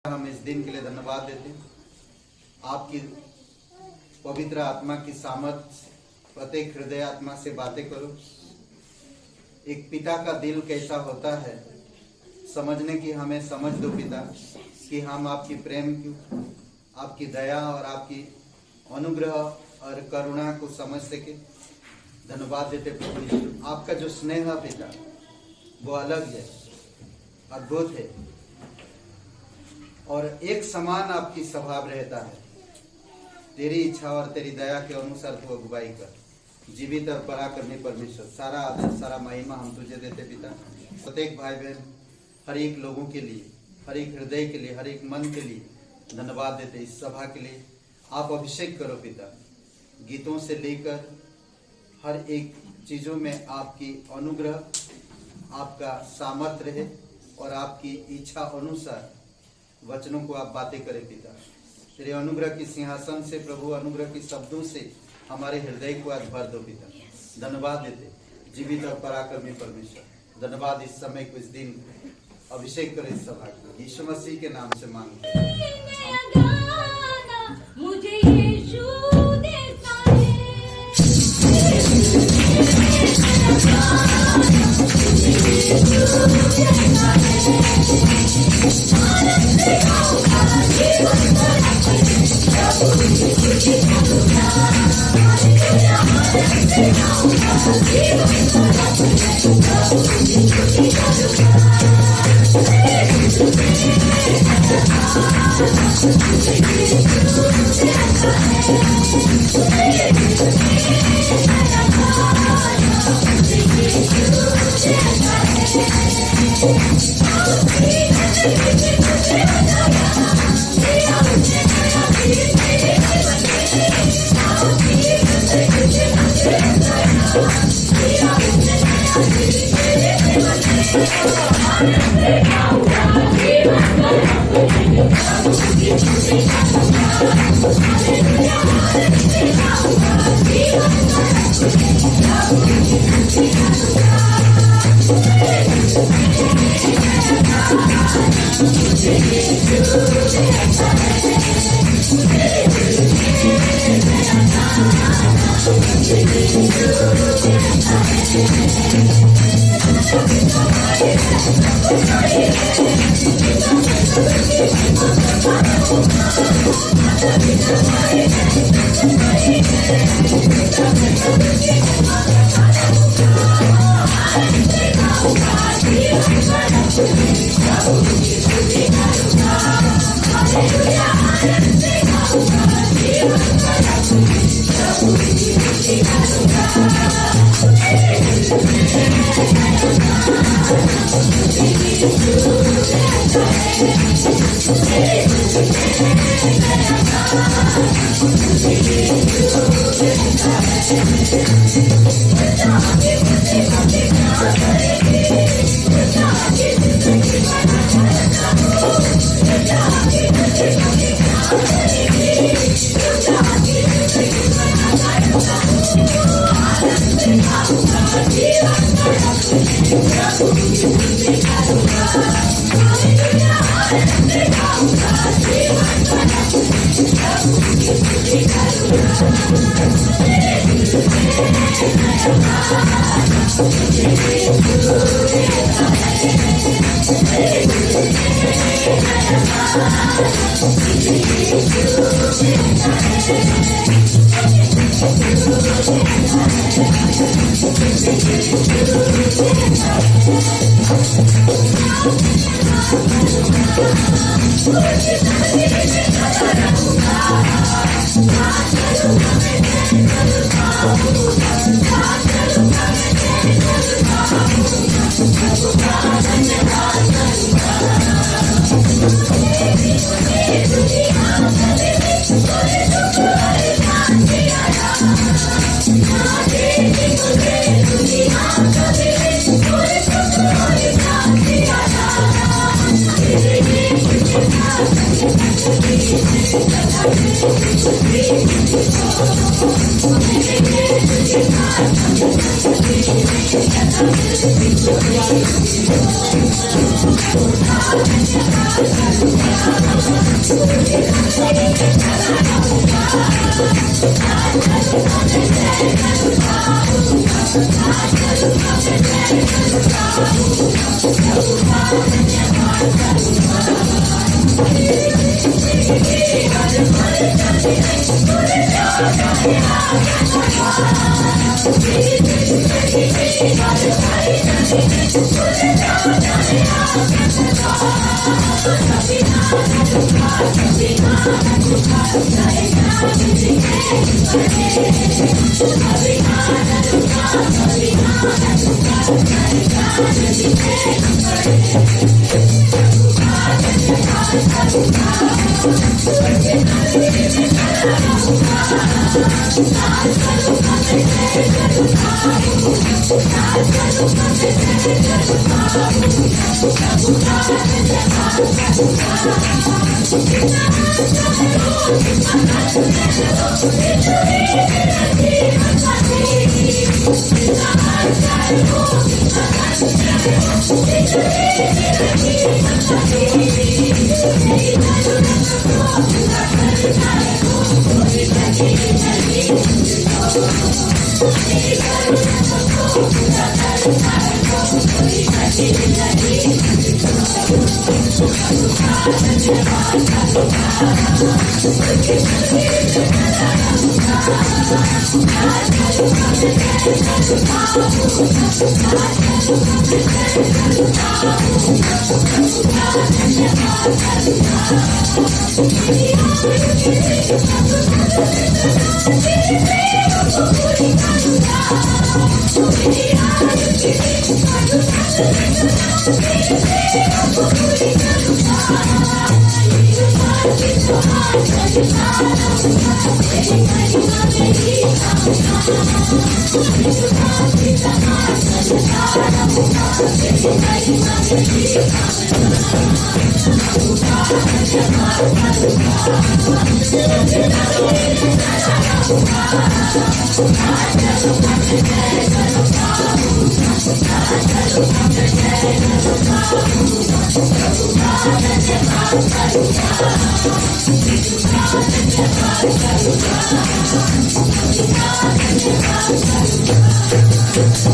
हम इस दिन के लिए धन्यवाद देते हैं। आपकी पवित्र आत्मा की सामर्थ्य प्रत्येक हृदय आत्मा से बातें करो। एक पिता का दिल कैसा होता है समझने की हमें समझ दो पिता, कि हम आपकी प्रेम की, आपकी दया और आपकी अनुग्रह और करुणा को समझ सके। धन्यवाद देते प्रभु यीशु। आपका जो स्नेह है पिता वो अलग है, अद्भुत है और एक समान आपकी स्वभाव रहता है। तेरी इच्छा और तेरी दया के अनुसार तू अगुवाई कर। जीवित और पराक्रमी परमेश्वर, सारा आदर सारा महिमा हम तुझे देते पिता। प्रत्येक भाई बहन, हर एक लोगों के लिए, हर एक हृदय के लिए, हर एक मन के लिए धन्यवाद देते। इस सभा के लिए आप अभिषेक करो पिता, गीतों से लेकर हर एक चीजों में आपकी अनुग्रह, आपका सामर्थ्य रहे और आपकी इच्छा अनुसार वचनों को आप बातें करें पिता। तेरे अनुग्रह की सिंहासन से प्रभु, अनुग्रह के शब्दों से हमारे हृदय को आज भर दो पिता। धन्यवाद देते जीवित और पराक्रमी परमेश्वर। धन्यवाद इस समय को, इस दिन अभिषेक करें इस सभा को, यीशु मसीह के नाम से मांगते हैं। मुझे यीशु देता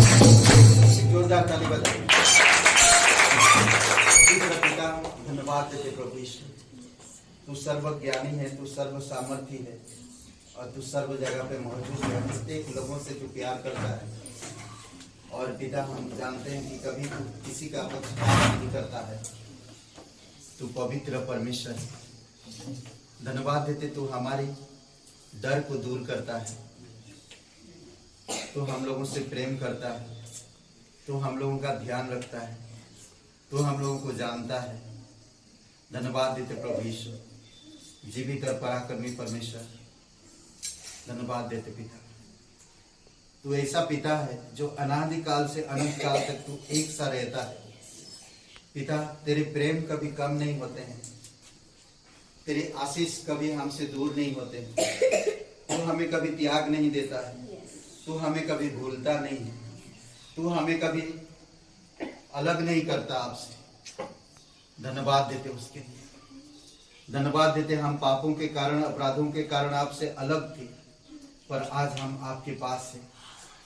जोरदार ताली बजाओ। पिता धन्यवाद देते प्रभु यीशु, तू सर्वज्ञानी है, तू सर्व सामर्थी है और तू सर्व जगह पे मौजूद है। प्रत्येक लोगों से तू प्यार करता है और पिता हम जानते हैं कि कभी तू किसी का पक्षपात नहीं करता है। तू पवित्र परमेश्वर है। धन्यवाद देते तू हमारी डर को दूर करता है, तू हम लोगों से प्रेम करता है, तू हम लोगों का ध्यान रखता है, तू हम लोगों को जानता है। धन्यवाद देते प्रभु यीशु, जीवित और पराक्रमी परमेश्वर। धन्यवाद देते पिता, तू ऐसा पिता है जो अनादिकाल से अनंत काल तक तू एक सा रहता है। पिता तेरे प्रेम कभी कम नहीं होते हैं, तेरे आशीष कभी हमसे दूर नहीं होते हैं। तू हमें कभी त्याग नहीं देता है, तू हमें कभी भूलता नहीं है, तू हमें कभी अलग नहीं करता आपसे। धन्यवाद देते उसके लिए। धन्यवाद देते हम पापों के कारण, अपराधों के कारण आपसे अलग थे, पर आज हम आपके पास हैं।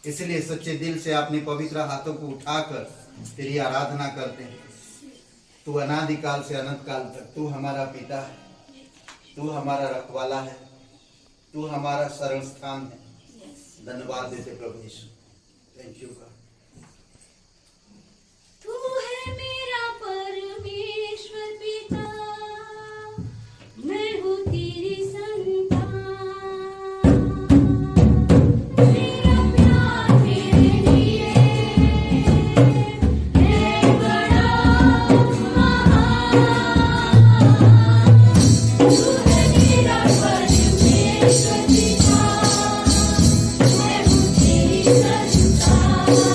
इसलिए सच्चे दिल से अपने पवित्र हाथों को उठाकर तेरी आराधना करते हैं। तू अनादिकाल से अनंत काल तक तू हमारा पिता है, तू हमारा रखवाला है, तू हमारा शरण स्थान है। धन्यवाद देते प्रभु यीशु। Thank you God. तू है मेरा परमेश्वर पिता, मैं हूँ तेरी संतान। तेरा प्यार मेरे लिए है बड़ा महान। तू है मेरा परमेश्वर पिता, मैं हूँ तेरी संतान।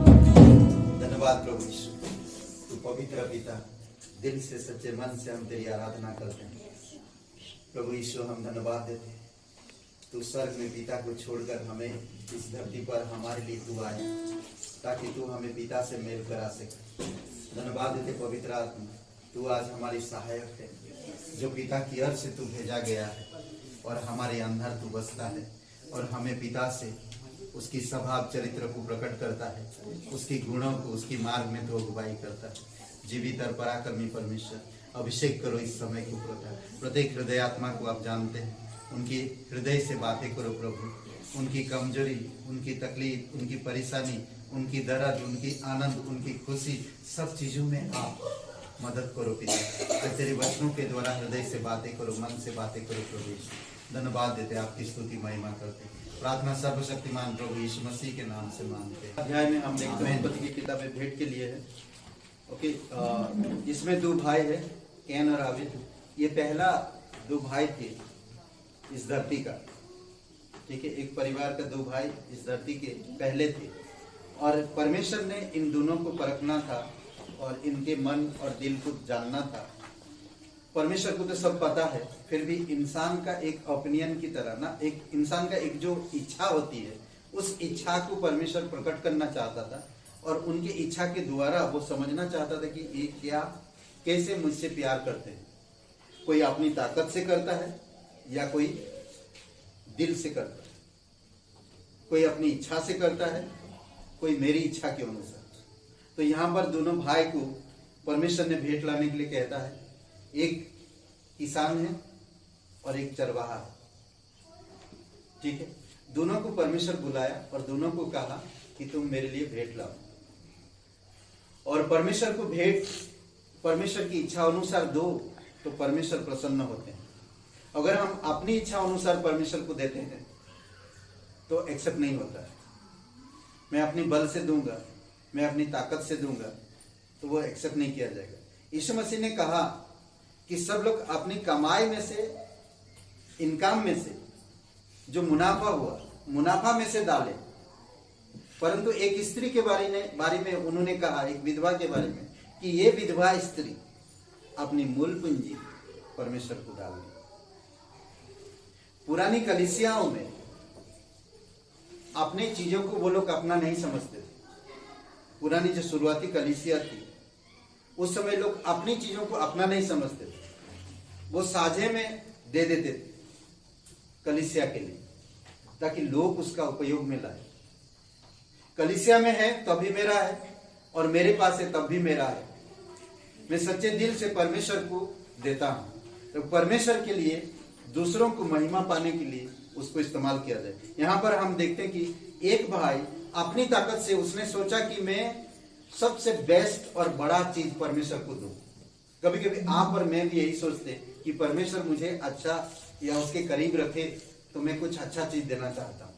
धन्यवाद प्रभु यीशु, तू पवित्र पिता, दिल से सच्चे मन से हम तेरी आराधना करते हैं। प्रभु यीशु हम धन्यवाद देते हैं, तू स्वर्ग में पिता को छोड़कर हमें इस धरती पर हमारे लिए तू आया ताकि तू हमें पिता से मेल करा सके। धन्यवाद देते पवित्र आत्मा, तू आज हमारी सहायक है, जो पिता की ओर से तू भेजा गया है और हमारे अंदर तू बसता है और हमें पिता से उसकी स्वभाव चरित्र को प्रकट करता है, उसकी गुणों को, उसकी मार्ग में तो अगुवाई करता है। जीवित और पराक्रमी परमेश्वर, अभिषेक करो इस समय के प्रत्येक हृदय आत्मा को आप जानते हैं, उनकी हृदय से बातें करो प्रभु, उनकी कमजोरी, उनकी तकलीफ, उनकी परेशानी, उनकी दर्द, उनकी आनंद, उनकी खुशी, सब चीजों में आप मदद करो पिता। और तेरे वचनों के द्वारा हृदय से बातें करो, मन से बातें करो प्रभु। धन्यवाद देते, आपकी स्तुति महिमा करते। प्रार्थना सर्वशक्तिमान प्रभु यीशु मसीह के नाम से मांगते हैं। अध्याय में हम देखते हैं पति की किताबें भेंट के लिए है। ओके, इसमें दो भाई है, कैन और हाबिल। ये पहला दो भाई थे इस धरती का, ठीक है, एक परिवार का दो भाई इस धरती के पहले थे और परमेश्वर ने इन दोनों को परखना था और इनके मन और दिल को जानना था। परमेश्वर को तो सब पता है, फिर भी इंसान का एक ओपिनियन की तरह ना, एक इंसान का एक जो इच्छा होती है, उस इच्छा को परमेश्वर प्रकट करना चाहता था और उनकी इच्छा के द्वारा वो समझना चाहता था कि ये क्या, कैसे मुझसे प्यार करते हैं। कोई अपनी ताकत से करता है या कोई दिल से करता है, कोई अपनी इच्छा से करता है, कोई मेरी इच्छा के अनुसार। तो यहाँ पर दोनों भाई को परमेश्वर ने भेंट लाने के लिए कहता है। एक किसान है और एक चरवाहा है, ठीक है। दोनों को परमेश्वर बुलाया और दोनों को कहा कि तुम मेरे लिए भेंट लाओ। और परमेश्वर को भेंट परमेश्वर की इच्छा अनुसार दो तो परमेश्वर प्रसन्न होते हैं। अगर हम अपनी इच्छा अनुसार परमेश्वर को देते हैं तो एक्सेप्ट नहीं होता है। मैं अपनी बल से दूंगा, मैं अपनी ताकत से दूंगा तो वो एक्सेप्ट नहीं किया जाएगा। यीशु मसीह ने कहा कि सब लोग अपनी कमाई में से इनकम में से जो मुनाफा हुआ, मुनाफा में से डाले। परंतु एक स्त्री के बारे में उन्होंने कहा, एक विधवा के बारे में, कि ये विधवा स्त्री अपनी मूल पूंजी परमेश्वर को डाल दी। पुरानी कलीसियाओं में अपनी चीजों को वो लोग अपना नहीं समझते थे। पुरानी जो शुरुआती कलीसिया थी उस समय लोग अपनी चीजों को अपना नहीं समझते थे, वो साझे में दे देते थे कलीसिया के लिए, ताकि लोग उसका उपयोग में लाए। कलीसिया में है तभी मेरा है, और मेरे पास है तब भी मेरा है। मैं सच्चे दिल से परमेश्वर को देता हूं, तो परमेश्वर के लिए, दूसरों को महिमा पाने के लिए उसको इस्तेमाल किया जाए। यहां पर हम देखते हैं कि एक भाई अपनी ताकत से उसने सोचा कि मैं सबसे बेस्ट और बड़ा चीज परमेश्वर को दूं। कभी कभी आप और मैं भी यही सोचते कि परमेश्वर मुझे अच्छा या उसके करीब रखे, तो मैं कुछ अच्छा चीज देना चाहता हूं।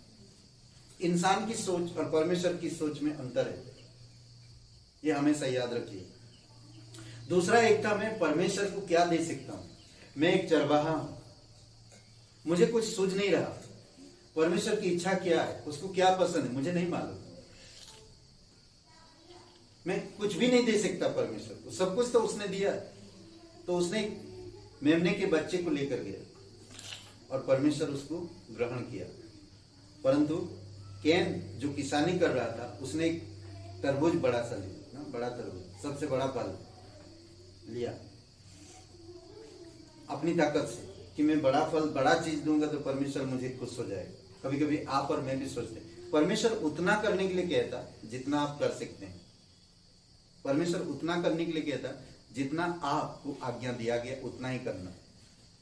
इंसान की सोच और परमेश्वर की सोच में अंतर है, ये हमेशा याद रखिए। दूसरा एक था, मैं परमेश्वर को क्या दे सकता हूं। मैं एक चरवाहा हूं, मुझे कुछ सूझ नहीं रहा, परमेश्वर की इच्छा क्या है, उसको क्या पसंद है, मुझे नहीं मालूम। मैं कुछ भी नहीं दे सकता परमेश्वर को, सब कुछ तो उसने दिया। तो उसने मेमने के बच्चे को लेकर गया और परमेश्वर उसको ग्रहण किया। परंतु कैन जो किसानी कर रहा था, उसने एक तरबूज बड़ा सा लिया, बड़ा तरबूज, सबसे बड़ा फल लिया अपनी ताकत से, कि मैं बड़ा फल, बड़ा चीज दूंगा तो परमेश्वर मुझे खुश हो जाएगा। कभी कभी आप और मैं भी सोचते हैं परमेश्वर उतना करने के लिए कहता जितना आप कर सकते हैं। परमेश्वर उतना करने के लिए कहता जितना आपको आज्ञा दिया गया उतना ही करना,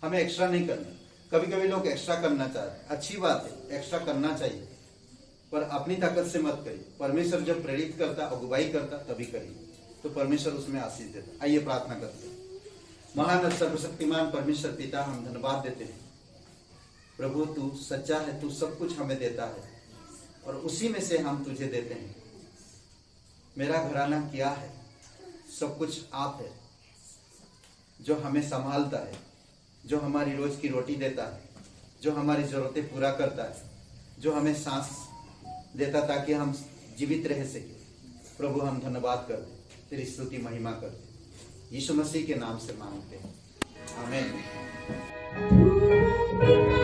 हमें एक्स्ट्रा नहीं करना। कभी कभी लोग एक्स्ट्रा करना चाहते हैं, अच्छी बात है, एक्स्ट्रा करना चाहिए, पर अपनी ताकत से मत करिए। परमेश्वर जब प्रेरित करता, अगुवाई करता, तभी करिए, तो परमेश्वर उसमें आशीष देता। आइए प्रार्थना करते हैं। महान और सर्वशक्तिमान परमेश्वर पिता, हम धन्यवाद देते हैं प्रभु, तू सच्चा है, तू सब कुछ हमें देता है और उसी में से हम तुझे देते हैं। मेरा घराना क्या है, सब कुछ आप है, जो हमें संभालता है, जो हमारी रोज की रोटी देता है, जो हमारी जरूरतें पूरा करता है, जो हमें सांस देता ताकि हम जीवित रह सके। प्रभु हम धन्यवाद करते, तेरी स्तुति महिमा करते, यीशु मसीह के नाम से मांगते हैं, आमीन। Thank you.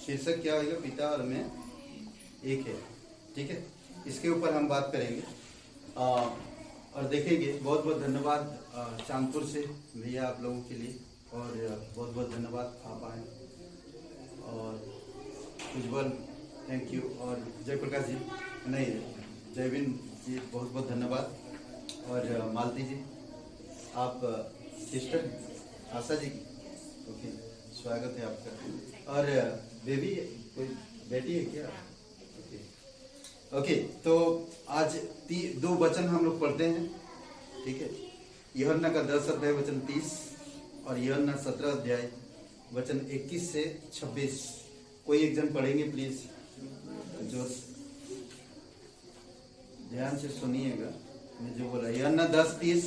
शीर्षक क्या होगा? पिता और मैं एक है। ठीक है, इसके ऊपर हम बात करेंगे और देखेंगे। बहुत बहुत धन्यवाद चांदपुर से भैया आप लोगों के लिए, और बहुत बहुत धन्यवाद आप आए, और उज्जवल थैंक यू, और जयप्रकाश जी नहीं जयविन जी बहुत बहुत धन्यवाद, और मालती जी, आप सिस्टर आशा जी ओके स्वागत है आपका, और बेबी कोई बेटी है क्या? ओके तो आज दो वचन हम लोग पढ़ते हैं। ठीक है, यूहन्ना का 10 अध्याय वचन 30 और यूहन्ना 17 अध्याय वचन 21 से 26। कोई एक जन पढ़ेंगे प्लीज, जो ध्यान से सुनिएगा मैं जो बोला। यूहन्ना 10:30,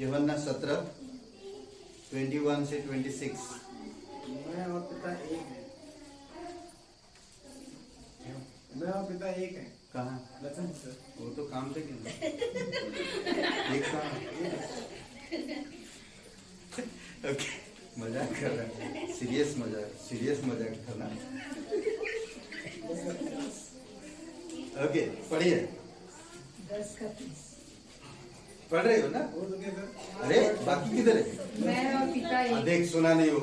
यूहन्ना 17:21 से 26। मैं और पिता एक है। मैं और पिता एक है। कहाँ? वचन सर। वो तो काम थे क्या? एक कहाँ? ओके, मजाक कर रहा है, सीरियस मजाक करना। ओके पढ़िए। 10 का 30। पढ़ रहे हो ना? वो तो क्या सर? अरे बाकी किधर है? मैं और पिता एक। देख सुना नहीं हो।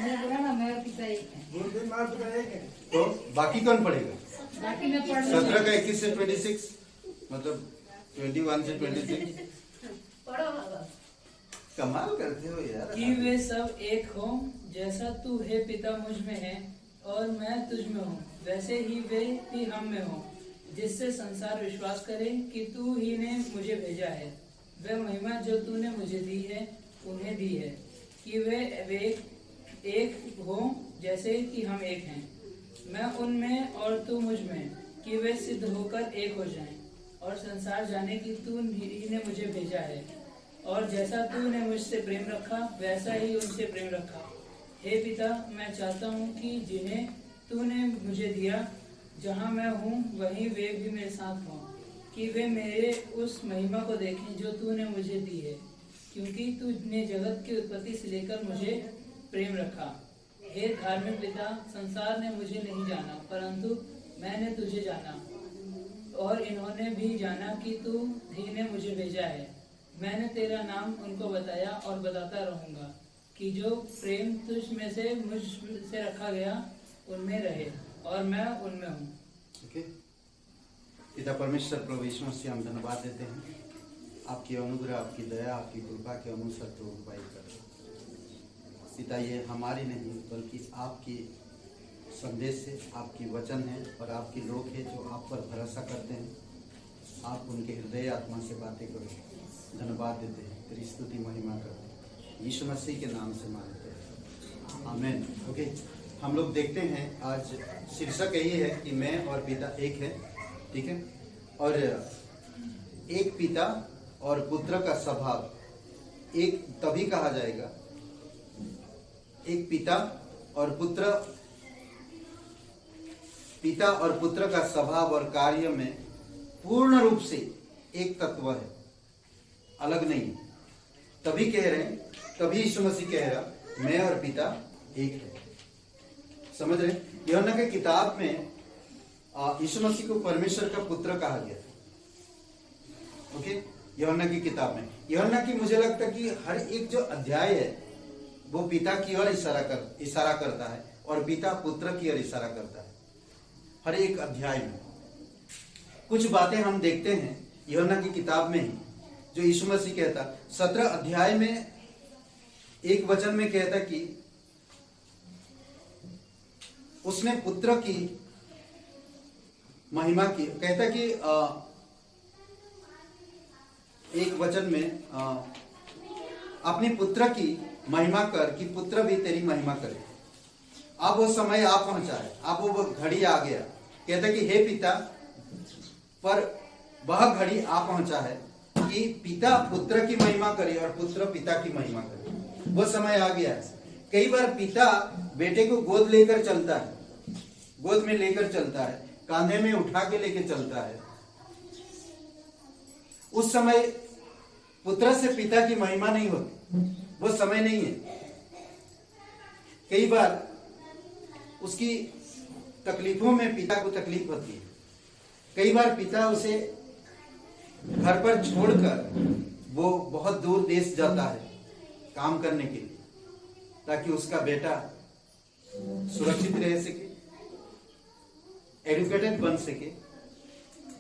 मैंने बोला ना मैं और पिता एक है। बोल दे माँ पिता एक है। तो बाकी कौन पढ़ेगा? बाकी मैं पढ़ 17 का 21 से 26 मतलब 21 से 26। पढ़ो बाबा। कमाल करते हो यार। कि वे सब एक हों, जैसा तू है पिता मुझ में है और मैं तुझ में हूँ, वैसे ही वे भी हम में हों, जिससे संसार विश्वास करे कि तू ही ने मुझे भेजा है। वह महिमा जो तूने मुझे दी है उन्हें दी है, कि वे एक हों जैसे कि हम एक हैं, मैं उनमें और तू मुझ में, कि वे सिद्ध होकर एक हो जाएं, और संसार जाने कि तू ही ने मुझे भेजा है, और जैसा तूने मुझसे प्रेम रखा वैसा ही उनसे प्रेम रखा। हे पिता, मैं चाहता हूँ कि जिन्हें तूने मुझे दिया, जहाँ मैं हूँ वहीं वे भी मेरे साथ हों, कि वे मेरे उस महिमा को देखें जो तूने मुझे दी है, क्योंकि तूने जगत की उत्पत्ति से लेकर मुझे प्रेम रखा। हे धार्मिक पिता, संसार ने मुझे नहीं जाना, परंतु मैंने तुझे जाना, और इन्होंने भी जाना कि तू ही ने मुझे भेजा है। मैंने तेरा नाम उनको बताया और बताता रहूंगा, कि जो प्रेम तुझ में से मुझ से रखा गया उनमें रहे और मैं उनमें हूँ। ओके। पिता परमेश्वर प्रभु यीशु मसीह हम धन्यवाद देते हैं आपकी अनुग्रह, आपकी दया, आपकी कृपा के अनुसार तो उपाय कर। पिता ये हमारी नहीं बल्कि आपकी संदेश से, आपकी वचन है और आपके लोग हैं जो आप पर भरोसा करते हैं। आप उनके हृदय आत्मा से बातें करो। धन्यवाद देते हैं, तेरी स्तुति महिमा करते हैं, यीशु मसीह के नाम से मांगते हैं, आमीन। ओके, हम लोग देखते हैं आज शीर्षक यही है कि मैं और पिता एक है, ठीक है। और एक पिता और पुत्र का स्वभाव एक तभी कहा जाएगा, एक पिता और पुत्र का स्वभाव और कार्य में पूर्ण रूप से एक तत्व है, अलग नहीं है। तभी कह रहे हैं, तभी यीशु मसीह कह रहा मैं और पिता एक है। समझ रहे? यूहन्ना की किताब में यीशु मसीह को परमेश्वर का पुत्र कहा गया। ओके, यूहन्ना की किताब में, यूहन्ना की मुझे लगता है कि हर एक जो अध्याय है वो पिता की ओर इशारा करता है और पिता पुत्र की ओर इशारा करता है। हर एक अध्याय में कुछ बातें हम देखते हैं यूहन्ना की किताब में ही जो यीशु मसीह कहता। 17 अध्याय में एक वचन में कहता कि उसने पुत्र की महिमा की, कहता कि एक वचन में अपने पुत्र की महिमा कर कि पुत्र भी तेरी महिमा करे। अब वो समय आ पहुंचा है, अब वो घड़ी आ गया। कहता कि हे पिता, पर वह घड़ी आ पहुंचा है कि पिता पुत्र की महिमा करे और पुत्र पिता की महिमा करे। वो समय आ गया है। कई बार पिता बेटे को गोद लेकर चलता है, गोद में लेकर चलता है, कांधे में उठा के लेकर चलता है। उस समय पुत्र से पिता की महिमा नहीं होती, वो समय नहीं है। कई बार उसकी तकलीफों में पिता को तकलीफ होती है। कई बार पिता उसे घर पर छोड़कर वो बहुत दूर देश जाता है काम करने के लिए, ताकि उसका बेटा सुरक्षित रह सके, एजुकेटेड बन सके,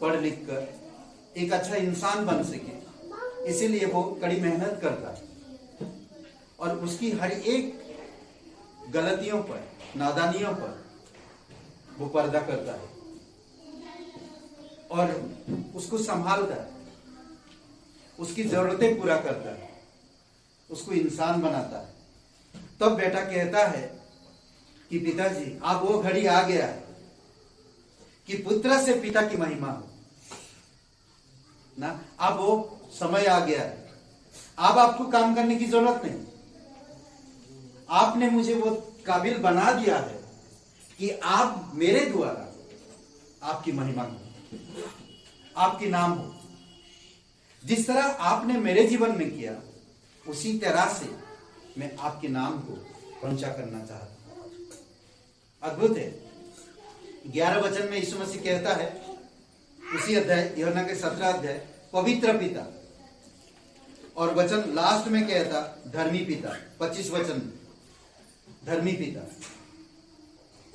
पढ़ लिख कर एक अच्छा इंसान बन सके। इसीलिए वो कड़ी मेहनत करता है और उसकी हर एक गलतियों पर, नादानियों पर वो पर्दा करता है और उसको संभालता है, उसकी जरूरतें पूरा करता है, उसको इंसान बनाता है। तब बेटा कहता है कि पिताजी, अब वो घड़ी आ गया है कि पुत्र से पिता की महिमा हो ना। अब वो समय आ गया है, अब आपको काम करने की जरूरत नहीं। आपने मुझे वो काबिल बना दिया है कि आप मेरे द्वारा आपकी महिमा हो, आपकी नाम हो। जिस तरह आपने मेरे जीवन में किया, उसी तरह से मैं आपके नाम को पहुंचा करना चाहता हूं। अद्भुत है। 11 वचन में यीशु मसीह कहता है, उसी अध्याय यूहन्ना के 17 अध्याय, पवित्र पिता, और वचन लास्ट में कहता धर्मी पिता। 25 वचन धर्मी पिता।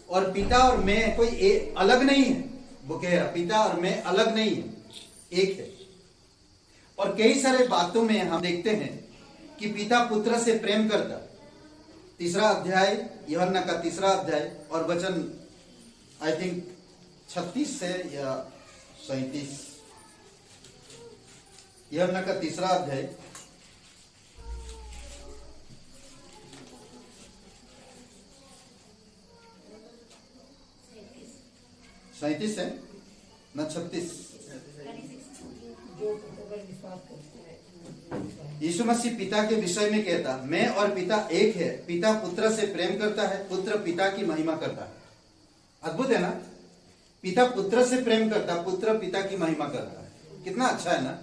और पिता और मैं कोई अलग नहीं है, वो कह रहा पिता और मैं अलग नहीं है, एक है। और कई सारे बातों में हम देखते हैं कि पिता पुत्र से प्रेम करता। 3 अध्याय यूहन्ना का 3 अध्याय और वचन आई थिंक 36 से या 37, यूहन्ना का 3 अध्याय 37 है न 36। जो पुत्र पर विश्वास करते हैं। यीशु मसीह पिता के विषय में कहता, मैं और पिता एक है। पिता पुत्र से प्रेम करता है, पुत्र पिता की महिमा करता है। अद्भुत है ना? पिता पुत्र से प्रेम करता, पुत्र पिता की महिमा करता है। कितना अच्छा है ना?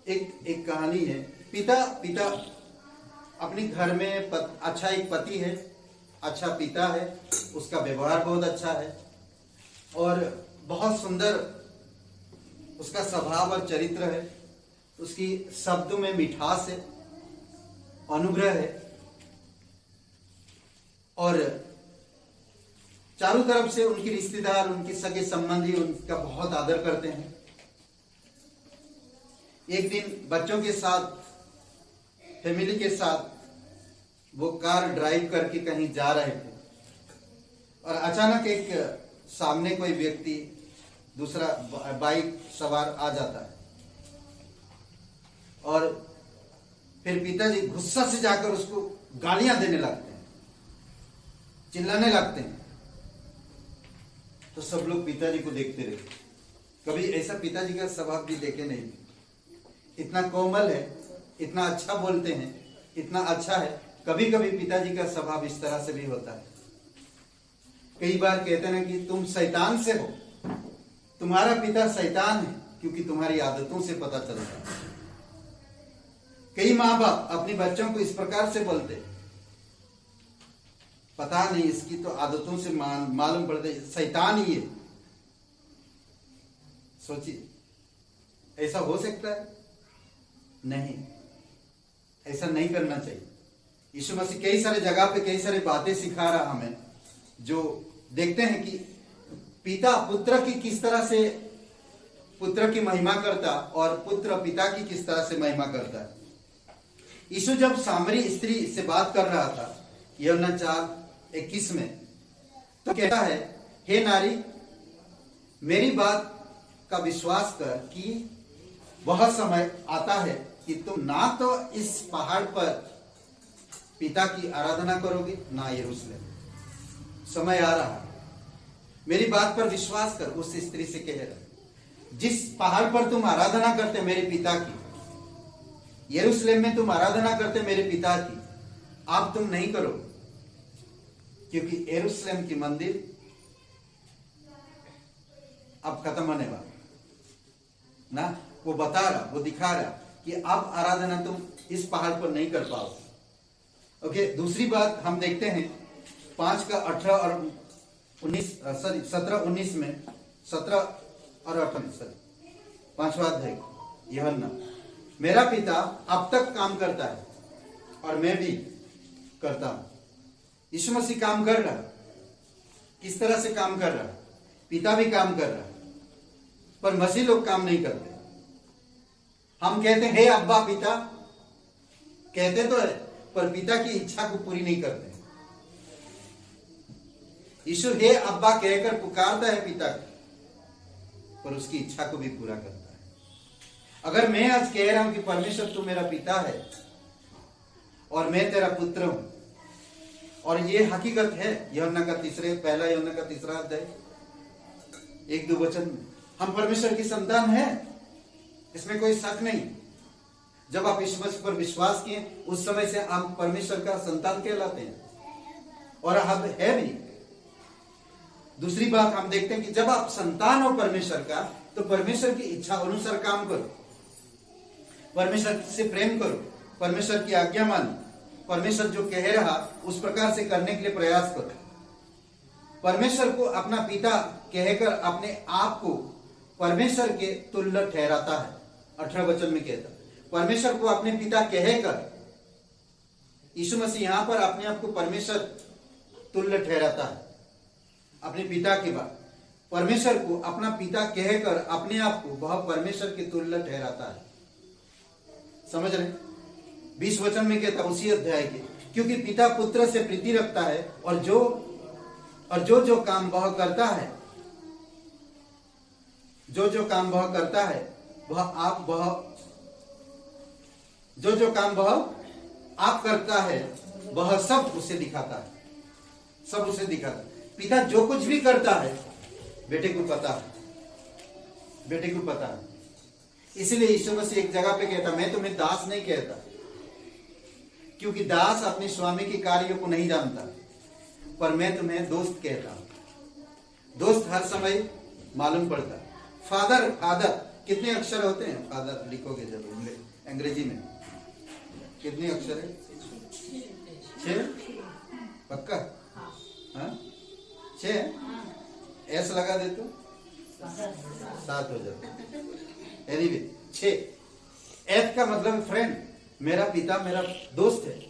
एक कहानी है। पिता अपने घर में अच्छा एक पति है, अच्छा पिता है, उसका व्यवहार बहुत अच्छा है और बहुत सुंदर उसका स्वभाव और चरित्र है। उसकी शब्दों में मिठास है, अनुग्रह है और चारों तरफ से उनके रिश्तेदार, उनके सगे संबंधी उनका बहुत आदर करते हैं। एक दिन बच्चों के साथ, फैमिली के साथ वो कार ड्राइव करके कहीं जा रहे थे और अचानक एक सामने कोई व्यक्ति, दूसरा बाइक सवार आ जाता है और फिर पिताजी गुस्सा से जाकर उसको गालियां देने लगते हैं, चिल्लाने लगते हैं। तो सब लोग पिताजी को देखते रहे। कभी ऐसा पिताजी का स्वभाव भी देखे नहीं। इतना कोमल है, इतना अच्छा बोलते हैं, इतना अच्छा है। कभी कभी पिताजी का स्वभाव इस तरह से भी होता है। कई बार कहते हैं कि तुम शैतान से हो, तुम्हारा पिता शैतान है, क्योंकि तुम्हारी आदतों से पता चलता है। कई माँ बाप अपने बच्चों को इस प्रकार से बोलते, पता नहीं इसकी तो आदतों से मालूम पड़ता है शैतान ही है। सोचिए, ऐसा हो सकता है? नहीं, ऐसा नहीं करना चाहिए। यीशु मसीह कई सारे जगह पे कई सारी बातें सिखा रहा हमें, जो देखते हैं कि पिता पुत्र की किस तरह से पुत्र की महिमा करता और पुत्र पिता की किस तरह से महिमा करता है। यीशु जब सामरी स्त्री से बात कर रहा था यूहन्ना 4:21 में, तो कहता है, हे नारी, मेरी बात का विश्वास कर कि वह समय आता है कि तुम ना तो इस पहाड़ पर पिता की आराधना करोगे, ना यरूशलेम। समय आ रहा है, मेरी बात पर विश्वास कर। उस स्त्री से कह रहा, जिस पहाड़ पर तुम आराधना करते मेरे पिता की, यरूशलेम में तुम आराधना करते मेरे पिता की, आप तुम नहीं करो, क्योंकि यरूशलेम की मंदिर अब खत्म होने वाला ना। वो बता रहा, वो दिखा रहा कि अब आराधना तुम इस पहाड़ पर नहीं कर पाओगे। ओके, दूसरी बात हम देखते हैं 5:18 और 17-19 में, 17 और 18, 5वां अध्याय यूहन्ना, मेरा पिता अब तक काम करता है और मैं भी करता हूं। यीशु मसीह काम कर रहा। किस तरह से काम कर रहा? पिता भी काम कर रहा, पर मसीह लोग काम नहीं करते। हम कहते हैं हे अब्बा पिता, कहते तो है, पर पिता की इच्छा को पूरी नहीं करते। यीशु हे अब्बा कहकर पुकारता है पिता को, पर उसकी इच्छा को भी पूरा करता है। अगर मैं आज कह रहा हूं कि परमेश्वर तू मेरा पिता है और मैं तेरा पुत्र हूं, और ये हकीकत है, यूहन्ना का 3 अध्याय 1-2 वचन में, हम परमेश्वर की संतान हैं, इसमें कोई शक नहीं। जब आप यीशु मसीह पर विश्वास किए, उस समय से आप परमेश्वर का संतान कहलाते हैं और आप है भी। दूसरी बात हम देखते हैं कि जब आप संतान हो परमेश्वर का, तो परमेश्वर की इच्छा अनुसार काम करो, परमेश्वर से प्रेम करो, परमेश्वर की आज्ञा मानो, परमेश्वर जो कह रहा उस प्रकार से करने के लिए प्रयास करो। परमेश्वर को अपना पिता कहकर अपने आप को परमेश्वर के तुल्य ठहराता है। 18 वचन में कहता, परमेश्वर को अपने पिता कहकर यीशु मसीह यहाँ पर अपने आप को परमेश्वर तुल्य ठहराता है। अपने पिता के बाद परमेश्वर को अपना पिता कहकर अपने आप को वह परमेश्वर के तुल्य ठहराता है। समझ रहे? 20 वचन में कहता उसी अध्याय के, क्योंकि पिता पुत्र से प्रीति रखता है और जो काम वह करता है, जो काम वह करता है जो काम वह आप करता है वह सब उसे दिखाता है, सब उसे दिखाता है। पिता जो कुछ भी करता है बेटे को पता है, बेटे को पता है। इसलिए यीशु मसीह एक जगह पे कहता, मैं तुम्हें दास नहीं कहता, क्योंकि दास अपने स्वामी के कार्यों को नहीं जानता, पर मैं तुम्हें दोस्त कहता हूं। दोस्त हर समय मालूम पड़ता है। फादर, फादर कितने अक्षर होते हैं? फादर लिखोगे जब अंग्रेजी में कितने अक्षर है? 6? पक्का? हाँ 6? एस लगा दे तो 7 हो जाता। एनीवे 6। एफ का मतलब फ्रेंड, मेरा पिता मेरा दोस्त है।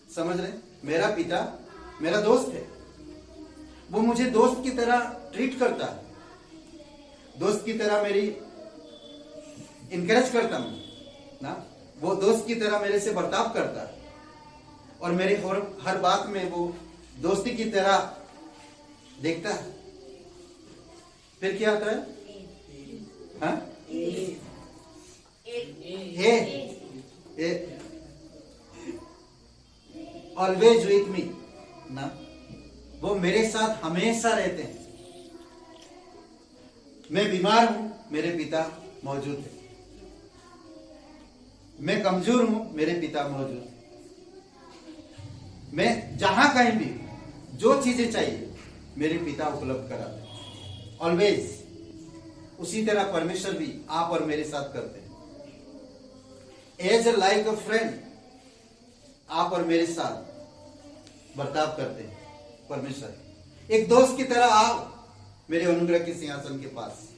समझ रहे? मेरा पिता मेरा दोस्त है, वो मुझे दोस्त की तरह ट्रीट करता है, दोस्त की तरह मेरी इनकरेज करता हूं ना, वो दोस्त की तरह मेरे से बर्ताव करता है और मेरे हर बात में वो दोस्ती की तरह देखता है। फिर क्या आता है? हाँ? ऑलवेज विथ मी ना, वो मेरे साथ हमेशा रहते हैं। मैं बीमार हूं, मेरे पिता मौजूद है। मैं कमजोर हूं, मेरे पिता मौजूद है। मैं जहां कहीं भी जो चीजें चाहिए मेरे पिता उपलब्ध कराते हैं। ऑलवेज। उसी तरह परमेश्वर भी आप और मेरे साथ करते हैं। As a like a friend, आप और मेरे साथ बर्ताव करते हैं परमेश्वर। एक दोस्त की तरह आओ मेरे अनुग्रह के सिंहासन के पास,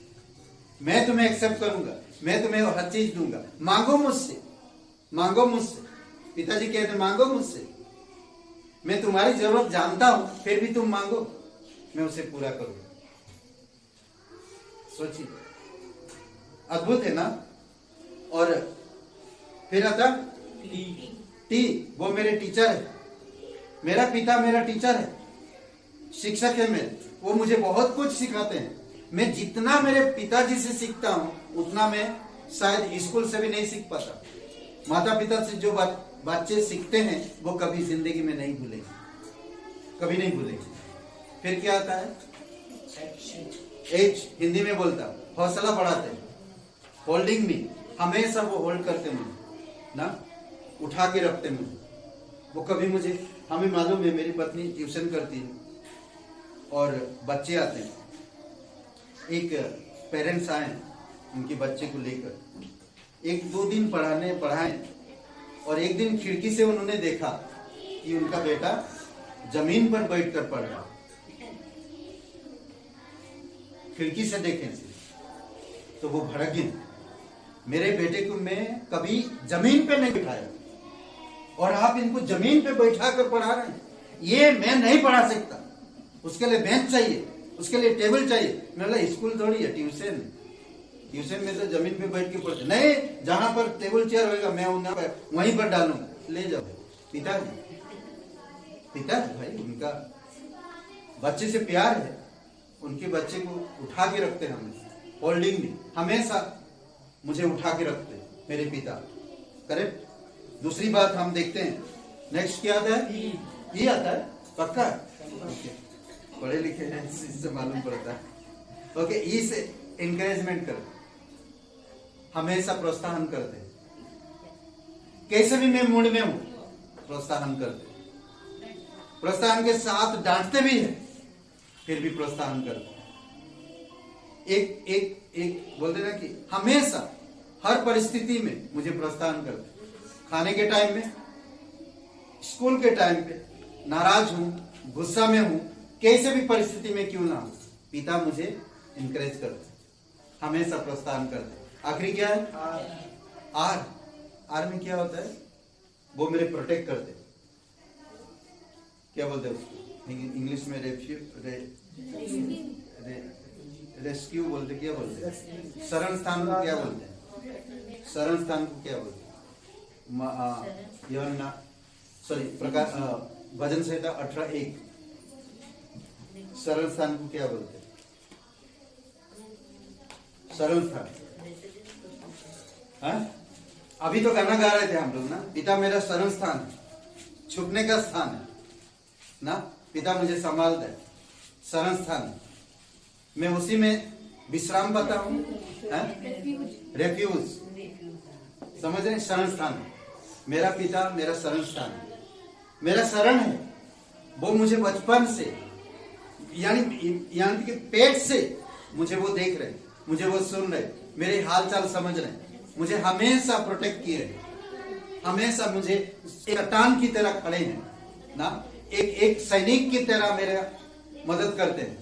मैं तुम्हें एक्सेप्ट करूंगा, मैं तुम्हें हर चीज दूंगा। मांगो मुझसे, मांगो मुझसे। पिताजी कहते मांगो मुझसे, मैं तुम्हारी जरूरत जानता हूं, फिर भी तुम मांगो, मैं उसे पूरा करूंगा। सोचिए, अद्भुत है ना। और फिर आता टी, वो मेरे टीचर है। मेरा पिता मेरा टीचर है, शिक्षक है मेरे, वो मुझे बहुत कुछ सिखाते हैं। मैं जितना मेरे पिताजी से सीखता हूं उतना मैं शायद स्कूल से भी नहीं सीख पाता। माता पिता से जो बच्चे सीखते हैं वो कभी जिंदगी में नहीं भूलेंगे, कभी नहीं भूलेंगे। फिर क्या आता है? एच, हिंदी में बोलता हौसला बढ़ाते हैं। होल्डिंग मी, हमेशा वो होल्ड करते मुझे ना, उठा के रखते मुझे। वो कभी मुझे, हमें मालूम है मेरी पत्नी ट्यूशन करती है और बच्चे आते हैं। एक पेरेंट्स आए उनके बच्चे को लेकर, 1-2 दिन पढ़ाए और एक दिन खिड़की से उन्होंने देखा कि उनका बेटा जमीन पर बैठकर पढ़ रहा। खिड़की से देखे तो वो भड़क गई। मेरे बेटे को मैं कभी जमीन पे नहीं बिठाया और आप इनको जमीन पे बैठा कर पढ़ा रहे हैं, ये मैं नहीं पढ़ा सकता। उसके लिए बेंच चाहिए, उसके लिए टेबल चाहिए। मैं बोला स्कूल थोड़ी है, ट्यूशन। ट्यूशन में तो जमीन पे बैठ के पढ़ते नहीं, जहां पर टेबल चेयर होगा मैं वहीं पर डालूंगा। ले जाओ। पिताजी भाई, उनका बच्चे से प्यार है, उनके बच्चे को उठा के रखते हैं हमेशा। होल्डिंग में हमेशा मुझे उठा के रखते हैं मेरे पिता। करेक्ट। दूसरी बात हम देखते हैं, नेक्स्ट क्या आता है? ये आता है। पक्का? पढ़े लिखे हैं, इससे मालूम पड़ता है। ओके, ई से एनकरेजमेंट कर, हमेशा प्रोत्साहन करते हैं। कैसे भी मैं मूड में हूं, प्रोत्साहन करते हैं। प्रोत्साहन के साथ डांटते भी हैं, फिर भी प्रोत्साहन करते हैं। एक बोलते ना कि हमेशा हर परिस्थिति में मुझे प्रोत्साहन करते हैं। खाने के टाइम में, स्कूल के टाइम पे, नाराज हूं, गुस्सा में हूं, कैसे भी परिस्थिति में क्यों ना हो, पिता मुझे इनकरेज करते, हमेशा प्रोत्साहन करते। आखिरी क्या है? आर में क्या होता है? वो मेरे प्रोटेक्ट करते। क्या बोलते हैं उसको इंग्लिश में? रेस्क्यू बोलते, क्या बोलते हैं? शरण स्थान को क्या बोलते हैं? शरण स्थान को क्या बोलते हैं? सॉरी, प्रकाश भजन संहिता 18:1 शरण स्थान को क्या बोलते हैं? शरण स्थान। हाँ? अभी तो गाना गा रहे थे हम लोग ना, पिता मेरा शरण स्थान है, छुपने का स्थान है ना, पिता मुझे संभालता है, शरण स्थान। मैं उसी में विश्राम पाता हूँ, रेफ्यूज, समझ रहे? शरण स्थान। मेरा पिता मेरा शरण स्थान है, मेरा शरण है। वो मुझे बचपन से यानी कि पेट से मुझे वो देख रहे, मुझे वो सुन रहे, मेरे हाल चाल समझ रहे, मुझे हमेशा प्रोटेक्ट किए रहे, हमेशा मुझे एक चट्टान की तरह खड़े हैं ना, एक सैनिक की तरह मेरा मदद करते हैं,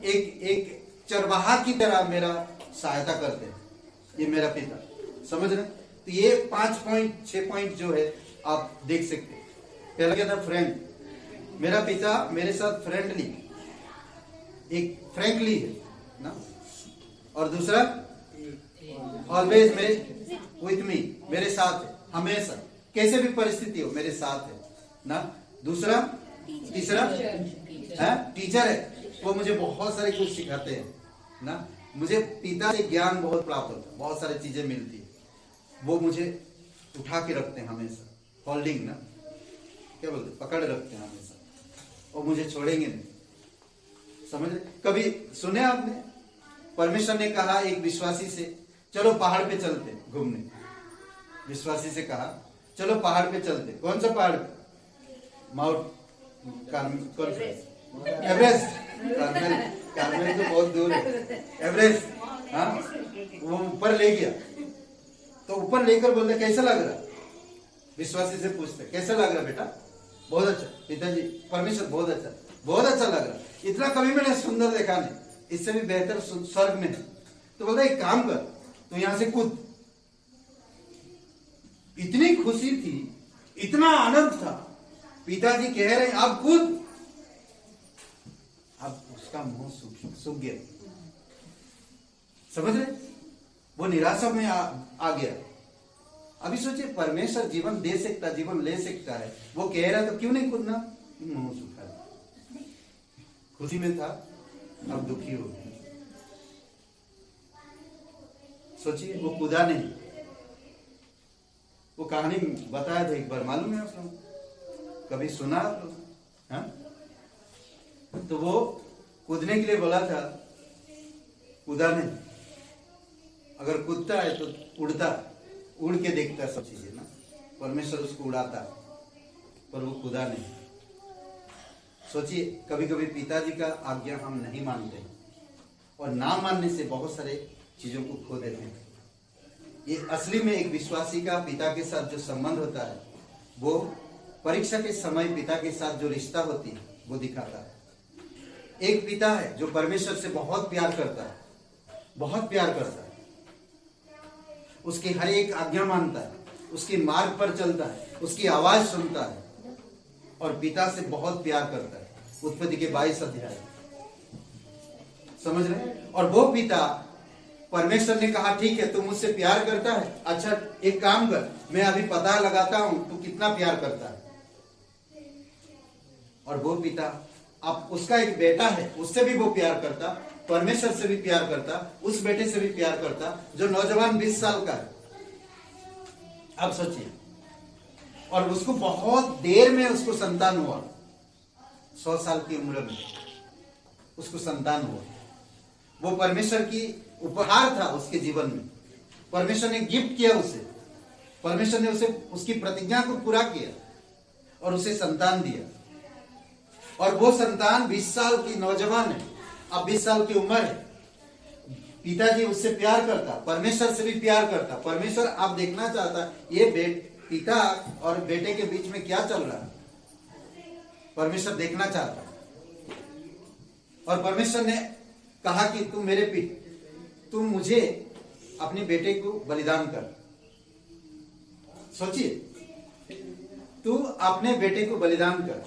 एक चरवाहा की तरह मेरा सहायता करते हैं। ये मेरा पिता, समझ रहे? तो ये 5 पॉइंट 6 पॉइंट जो है आप देख सकते हैं। पहला क्या था? फ्रेंड। मेरा पिता मेरे साथ फ्रेंडली, एक फ्रैंकली है ना, और दूसरा ऑलवेज मेरे विथ मी, मेरे साथ है हमेशा, कैसे भी परिस्थिति हो मेरे साथ है ना। दूसरा, तीसरा टीचर है, वो मुझे बहुत सारे कुछ सिखाते हैं ना। मुझे पिता से ज्ञान बहुत प्राप्त होता है, बहुत सारी चीजें मिलती है, वो मुझे उठा के रखते हैं हमेशा, होल्डिंग ना, क्या बोलते, पकड़ रखते हैं हमेशा, और मुझे छोड़ेंगे नहीं, समझ रहे? कभी सुने आपने परमेश्वर ने कहा एक विश्वासी से, चलो पहाड़ पे चलते घूमने। विश्वासी से कहा चलो पहाड़ पे चलते। कौन सा पहाड़? Mount Everest. कार्मेल तो बहुत दूर है, एवरेस्ट। हाँ, वो ऊपर ले गया, तो ऊपर लेकर बोलते कैसा लग रहा? विश्वासी से पूछते कैसा लग रहा बेटा? बहुत अच्छा पिताजी, परमेश्वर बहुत अच्छा, बहुत अच्छा लग रहा, इतना कभी मैंने सुंदर देखा नहीं, इससे भी बेहतर स्वर्ग में है। तो बोलता एक काम कर, तो यहां से कूद। इतनी खुशी थी, इतना आनंद था, पिताजी कह रहे अब कूद। अब उसका मुंह सूख गया, समझ रहे? वो निराशा में आ गया। अभी सोचिए, परमेश्वर जीवन दे सकता, जीवन ले सकता है, वो कह रहा तो क्यों नहीं कूदना? मुंह सूखा, खुशी में था, अब दुखी हो गया। सोचिए, वो कूदा नहीं। वो कहानी बताया था एक बार, मालूम है आप लोग? कभी सुना आप लोग? हाँ? तो वो कूदने के लिए बोला था, कूदा नहीं। अगर कूदता है तो उड़ता, उड़ के देखता सब चीजें ना, परमेश्वर उसको उड़ाता, पर वो कूदा नहीं। सोचिए, कभी कभी पिताजी का आज्ञा हम नहीं मानते, और ना मानने से बहुत सारे चीजों को खो देते हैं। ये असली में एक विश्वासी का पिता के साथ जो संबंध होता है, वो परीक्षा के समय पिता के साथ जो रिश्ता होती है वो दिखाता है। एक पिता है जो परमेश्वर से बहुत प्यार करता है, बहुत प्यार करता है, उसकी हर एक आज्ञा मानता है, उसके मार्ग पर चलता है, उसकी आवाज सुनता है, और पिता से बहुत प्यार करता है। उत्पत्ति के 22 अध्याय, समझ रहे? और वो पिता, परमेश्वर ने कहा ठीक है तू मुझसे प्यार करता है, अच्छा एक काम कर, मैं अभी पता लगाता हूं तू कितना प्यार करता है। और वो पिता, अब उसका एक बेटा है, उससे भी वो प्यार करता, परमेश्वर से भी प्यार करता, उस बेटे से भी प्यार करता जो नौजवान 20 साल का है। अब सोचिए, और उसको बहुत देर में उसको संतान हुआ, 100 साल की उम्र में उसको संतान हुआ। वो परमेश्वर की उपहार था उसके जीवन में, परमेश्वर ने गिफ्ट किया उसे, परमेश्वर ने उसे उसकी प्रतिज्ञा को पूरा किया और उसे संतान दिया। और वो संतान 20 साल की नौजवान है, अब 20 साल की उम्र है। पिताजी उससे प्यार करता, परमेश्वर से भी प्यार करता। परमेश्वर आप देखना चाहता ये पिता और बेटे के बीच में क्या चल रहा है, परमेश्वर देखना चाहता। और परमेश्वर ने कहा कि तुम मुझे अपने बेटे को बलिदान कर। सोचिए, तू अपने बेटे को बलिदान कर,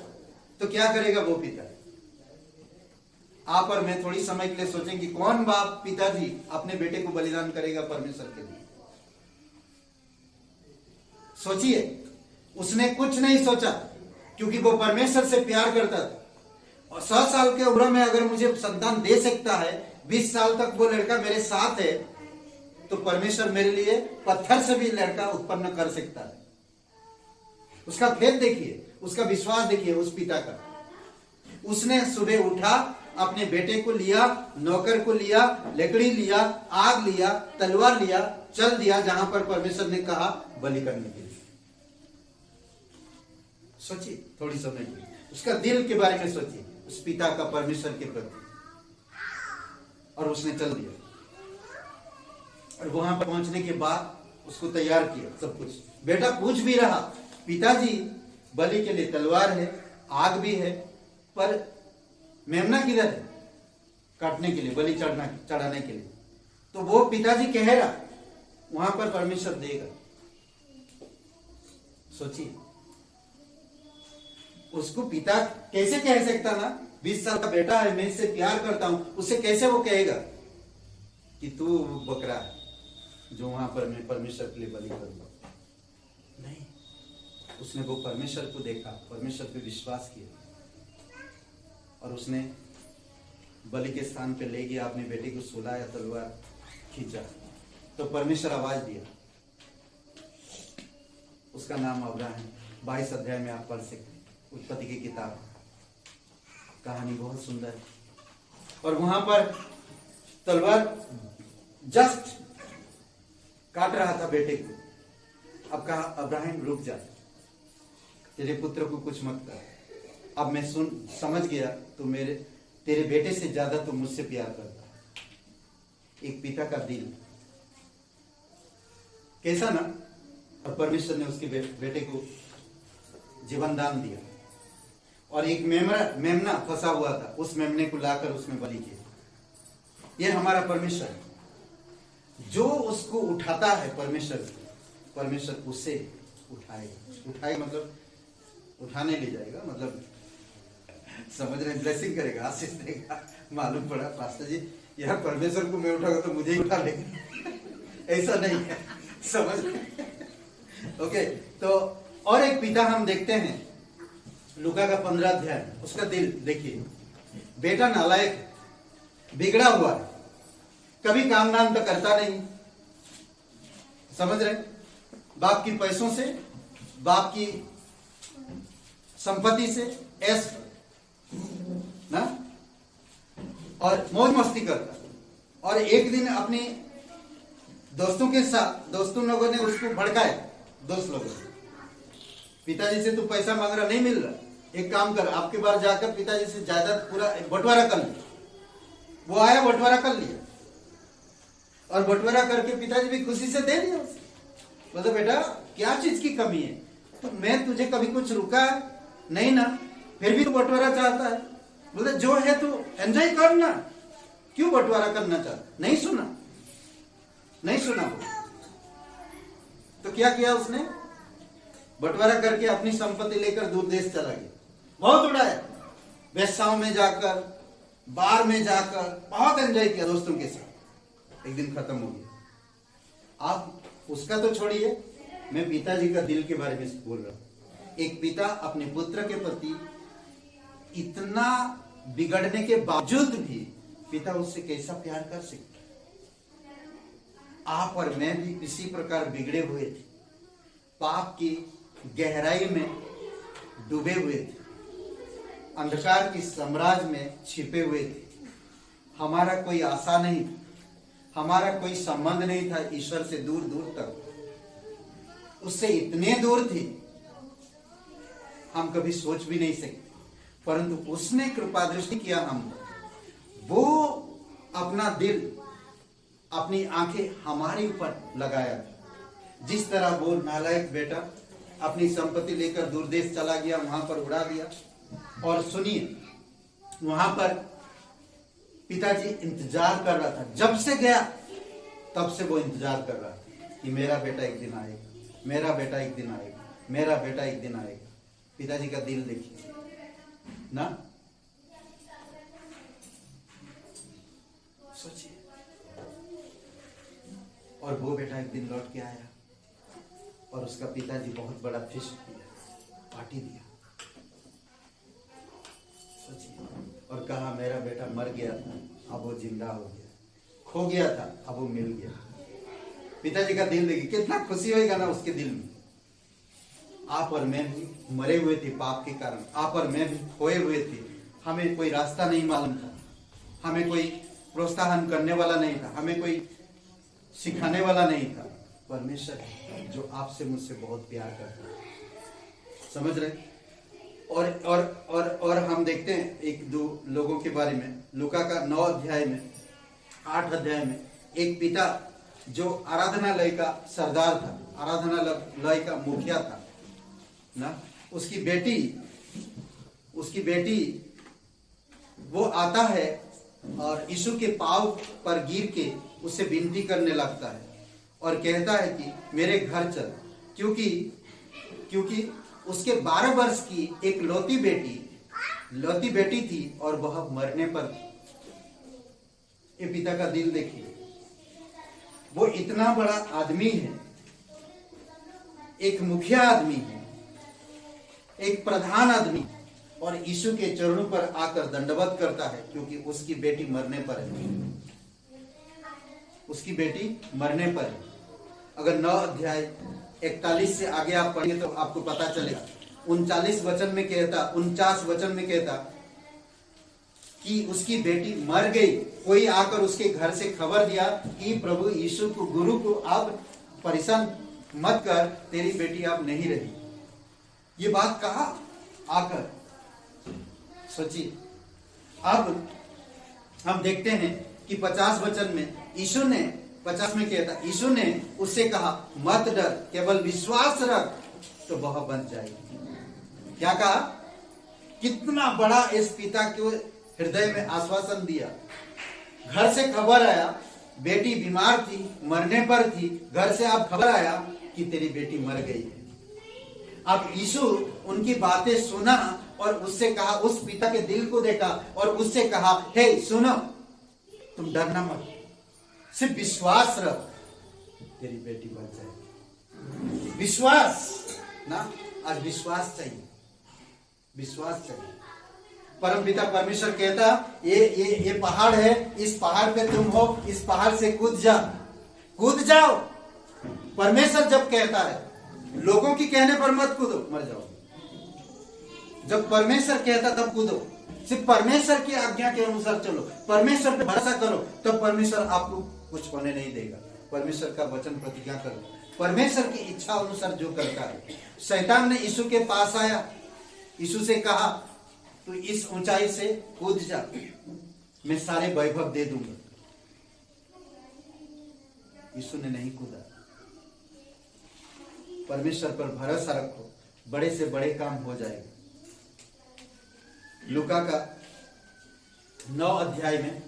तो क्या करेगा वो पिता? आप और मैं थोड़ी समय के लिए सोचें कि कौन बाप पिताजी अपने बेटे को बलिदान करेगा परमेश्वर के लिए? सोचिए, उसने कुछ नहीं सोचा, क्योंकि वो परमेश्वर से प्यार करता था। और 100 साल के उम्र में अगर मुझे संतान दे सकता है, 20 साल तक वो लड़का मेरे साथ है, तो परमेश्वर मेरे लिए पत्थर से भी लड़का उत्पन्न कर सकता है। उसका फेथ देखिए, उसका विश्वास देखिए उस पिता का। उसने सुबह उठा, अपने बेटे को लिया, नौकर को लिया, लकड़ी लिया, आग लिया, तलवार लिया, चल दिया जहां पर परमेश्वर ने कहा बलि करने के लिए। सोचिए थोड़ी समय के लिए, उसका दिल के बारे में सोचिए, उस पिता का परमेश्वर के प्रति। और उसने चल दिया, और वहां पर पहुंचने के बाद उसको तैयार किया सब कुछ। बेटा पूछ भी रहा, पिताजी बलि के लिए तलवार है, आग भी है, पर मेमना किधर है काटने के लिए, बलि चढ़ाने के लिए? तो वो पिताजी कह रहा वहां पर परमेश्वर देगा। सोचिए, उसको पिता कैसे कह सकता ना, 20 साल का बेटा है, मैं इससे प्यार करता हूं, उससे कैसे वो कहेगा कि तू बकरा है जो वहां पर मैं परमेश्वर के लिए बलि करूंगा? नहीं, उसने वो परमेश्वर को देखा, परमेश्वर पे विश्वास किया, और उसने बलि के स्थान पे ले गया, अपने बेटे को सुलाया, तलवार खींचा, तो परमेश्वर आवाज दिया। उसका नाम अब्राहम। 22 अध्याय में आप पढ़ सकते, उत्पत्ति की किताब, कहानी बहुत सुंदर है। और वहां पर तलवार जस्ट काट रहा था बेटे को। अब कहा अब्राहम रुक जा, तेरे पुत्र को कुछ मत कर। अब मैं समझ गया तू तेरे बेटे से ज्यादा तू मुझसे प्यार करता है। एक पिता का दिल कैसा ना। और परमेश्वर ने उसके बेटे को जीवन दान दिया, और एक मेमना फंसा हुआ था, उस मेमने को लाकर उसमें बलि किया। यह हमारा परमेश्वर है, जो उसको उठाता है परमेश्वर उसे उठाएगा मतलब उठाने ले जाएगा, मतलब समझ रहे, ब्लेसिंग करेगा, आशीष देगा। मालूम पड़ा पास्टर जी यार परमेश्वर को मैं उठाऊंगा तो मुझे ही उठा लेगा, ऐसा नहीं है, समझ रहे? ओके, तो और एक पिता हम देखते हैं, लूका का 15 अध्याय, उसका दिल देखिए। बेटा नालायक, बिगड़ा हुआ है, कभी काम धाम तो करता नहीं, समझ रहे? बाप की पैसों से, बाप की संपत्ति से ऐश ना, और मौज मस्ती करता। और एक दिन अपने दोस्तों के साथ, दोस्तों लोगों ने उसको भड़काया, दोस्त लोगों ने, पिताजी से तू पैसा मांग रहा, नहीं मिल रहा, एक काम कर, आपके बार जाकर पिताजी से जायदाद पूरा बंटवारा कर लिया। वो आया, बंटवारा कर लिया, और बंटवारा करके पिताजी भी खुशी से दे दिया उसे। बोलते बेटा क्या चीज की कमी है, तो मैं तुझे कभी कुछ रुका नहीं ना, फिर भी तू बंटवारा चाहता है। बोलते जो है तू एंजॉय करना, क्यों बंटवारा करना चाहता? नहीं सुना वो। तो क्या किया उसने? बंटवारा करके अपनी संपत्ति लेकर दूर देश चला गया, बहुत उड़ाया, वेश्याओं में जाकर, बार में जाकर बहुत एंजॉय किया दोस्तों के साथ। एक दिन खत्म हो गया। आप उसका तो छोड़िए, मैं पिताजी का दिल के बारे में बोल रहा हूं। एक पिता अपने पुत्र के प्रति इतना बिगड़ने के बावजूद भी पिता उससे कैसा प्यार कर सकता? आप और मैं भी इसी प्रकार बिगड़े हुए थे, पाप की गहराई में डूबे हुए थे, अंधकार की साम्राज्य में छिपे हुए थे। हमारा कोई आशा नहीं था, हमारा कोई संबंध नहीं था ईश्वर से, दूर दूर तक, उससे इतने दूर थे हम कभी सोच भी नहीं सकते। परंतु उसने कृपा दृष्टि किया हम, वो अपना दिल, अपनी आंखें हमारे ऊपर लगाया। जिस तरह वो नालायक बेटा अपनी संपत्ति लेकर दूर देश चला गया, वहां पर उड़ा दिया। और सुनिए, वहां पर पिताजी इंतजार कर रहा था, जब से गया तब से वो इंतजार कर रहा था कि मेरा बेटा एक दिन आएगा, मेरा बेटा एक दिन आएगा। मेरा बेटा एक दिन आएगा। पिताजी का दिल देखिए ना, सोचिए। और वो बेटा एक दिन लौट के आया और उसका पिताजी बहुत बड़ा फिश दिया, पार्टी दिया, सोचिए। और कहा मेरा बेटा मर गया था, अब वो जिंदा हो गया, खो गया था, अब वो मिल गया। पिताजी का दिल देखिए, कितना खुशी होगा ना उसके दिल में। आप और मैं भी मरे हुए थे पाप के कारण, आप और मैं भी खोए हुए थे। हमें कोई रास्ता नहीं मालूम था, हमें कोई प्रोत्साहन करने वाला नहीं था, हमें कोई सिखाने वाला नहीं था। परमेश्वर जो आपसे मुझसे बहुत प्यार करता है, समझ रहे। और हम देखते हैं एक दो लोगों के बारे में, लूका का 9 अध्याय में, 8 अध्याय में, एक पिता जो आराधनालय का सरदार था, आराधनालय का मुखिया था ना, उसकी बेटी वो आता है और यीशु के पांव पर गिर के उससे विनती करने लगता है और कहता है कि मेरे घर चल, क्योंकि उसके 12 वर्ष की एक लौती बेटी थी और वह मरने पर थी। ये पिता का दिल देखिए, वो इतना बड़ा आदमी है, एक मुखिया आदमी है, एक प्रधान आदमी, और यीशु के चरणों पर आकर दंडवत करता है क्योंकि उसकी बेटी मरने पर है, उसकी बेटी मरने पर है। अगर 9 अध्याय 41 से आगे आप पढ़ेंगे तो आपको पता चलेगा। 39 वचन में कहता कि उसकी बेटी मर गई। कोई आकर उसके घर से खबर दिया कि प्रभु यीशु को, गुरु को अब परेशान मत कर, तेरी बेटी अब नहीं रही। ये बात कहा आकर, सोचिए। अब हम देखते हैं कि 50 वचन में यीशु ने, 50 में कहता, यीशु ने उससे कहा मत डर, केवल विश्वास रख तो वह बन जाएगी। क्या कहा? कितना बड़ा इस पिता के हृदय में आश्वासन दिया। घर से खबर आया बेटी बीमार थी, मरने पर थी, घर से अब खबर आया कि तेरी बेटी मर गई है। अब यीशु उनकी बातें सुना और उससे कहा, उस पिता के दिल को देखा और उससे कहा, हे सुनो, तुम डरना मत, सिर्फ विश्वास रख, तेरी बेटी बच जाएगी। विश्वास ना, आज विश्वास चाहिए, विश्वास चाहिए। परमपिता परमेश्वर कहता, ये पहाड़ है, इस पहाड़ पे तुम हो, इस पहाड़ से कूद जाओ। परमेश्वर जब कहता है, लोगों की कहने पर मत कूदो, मर जाओ। जब परमेश्वर कहता तब कूदो, सिर्फ परमेश्वर की आज्ञा के अनुसार चलो, परमेश्वर पे भरोसा करो, तब परमेश्वर आपको कुछ होने नहीं देगा। परमेश्वर का वचन प्रतिज्ञा करो, परमेश्वर की इच्छा अनुसार जो करता है। शैतान ने यीशु के पास आया, यीशु से कहा, तू इस ऊंचाई से कूद जा, मैं सारे वैभव दे दूंगा। यीशु ने नहीं कूदा। परमेश्वर पर भरोसा रखो, बड़े से बड़े काम हो जाएगा। लूका का 9 अध्याय में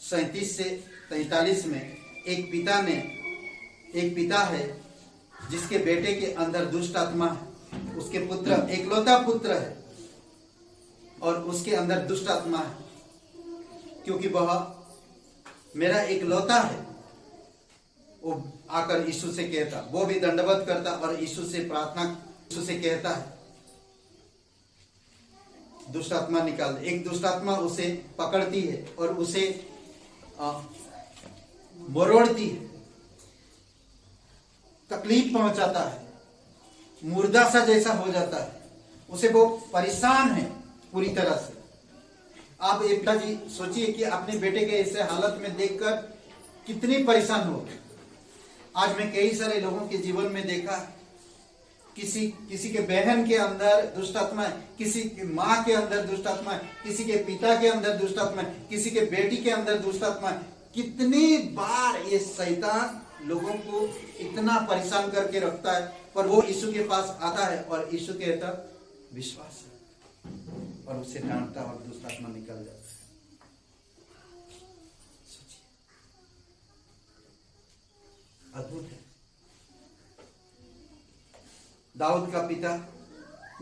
37 से 43 में एक पिता है जिसके बेटे के अंदर दुष्ट आत्मा है। उसके पुत्र, एकलौता पुत्र है और उसके अंदर दुष्ट आत्मा है, क्योंकि वह मेरा एकलौता है। वो आकर यीशु से कहता, वो भी दंडवत करता और यीशु से प्रार्थना, यीशु से कहता है दुष्ट आत्मा निकाल दे। एक दुष्ट आत्मा उसे पकड़ती है और उसे मरोड़ती है, तकलीफ पहुंचाता है, मुर्दा सा जैसा हो जाता है, उसे वो परेशान है पूरी तरह से। आप ये पिताजी सोचिए कि अपने बेटे के ऐसे हालत में देखकर कितनी परेशान हो। आज मैं कई सारे लोगों के जीवन में देखा, किसी के बहन के अंदर दुष्ट आत्मा है, किसी की माँ के अंदर दुष्ट आत्मा है, किसी के पिता के अंदर दुष्ट आत्मा है, किसी के बेटी के अंदर दुष्ट आत्मा है। कितनी बार ये शैतान लोगों को इतना परेशान करके रखता है, पर वो यीशु के पास आता है और यीशु कहता विश्वास है, और उसे डांटता और दुष्ट आत्मा निकल जाता है। सोचिए, अद्भुत है। दाऊद का पिता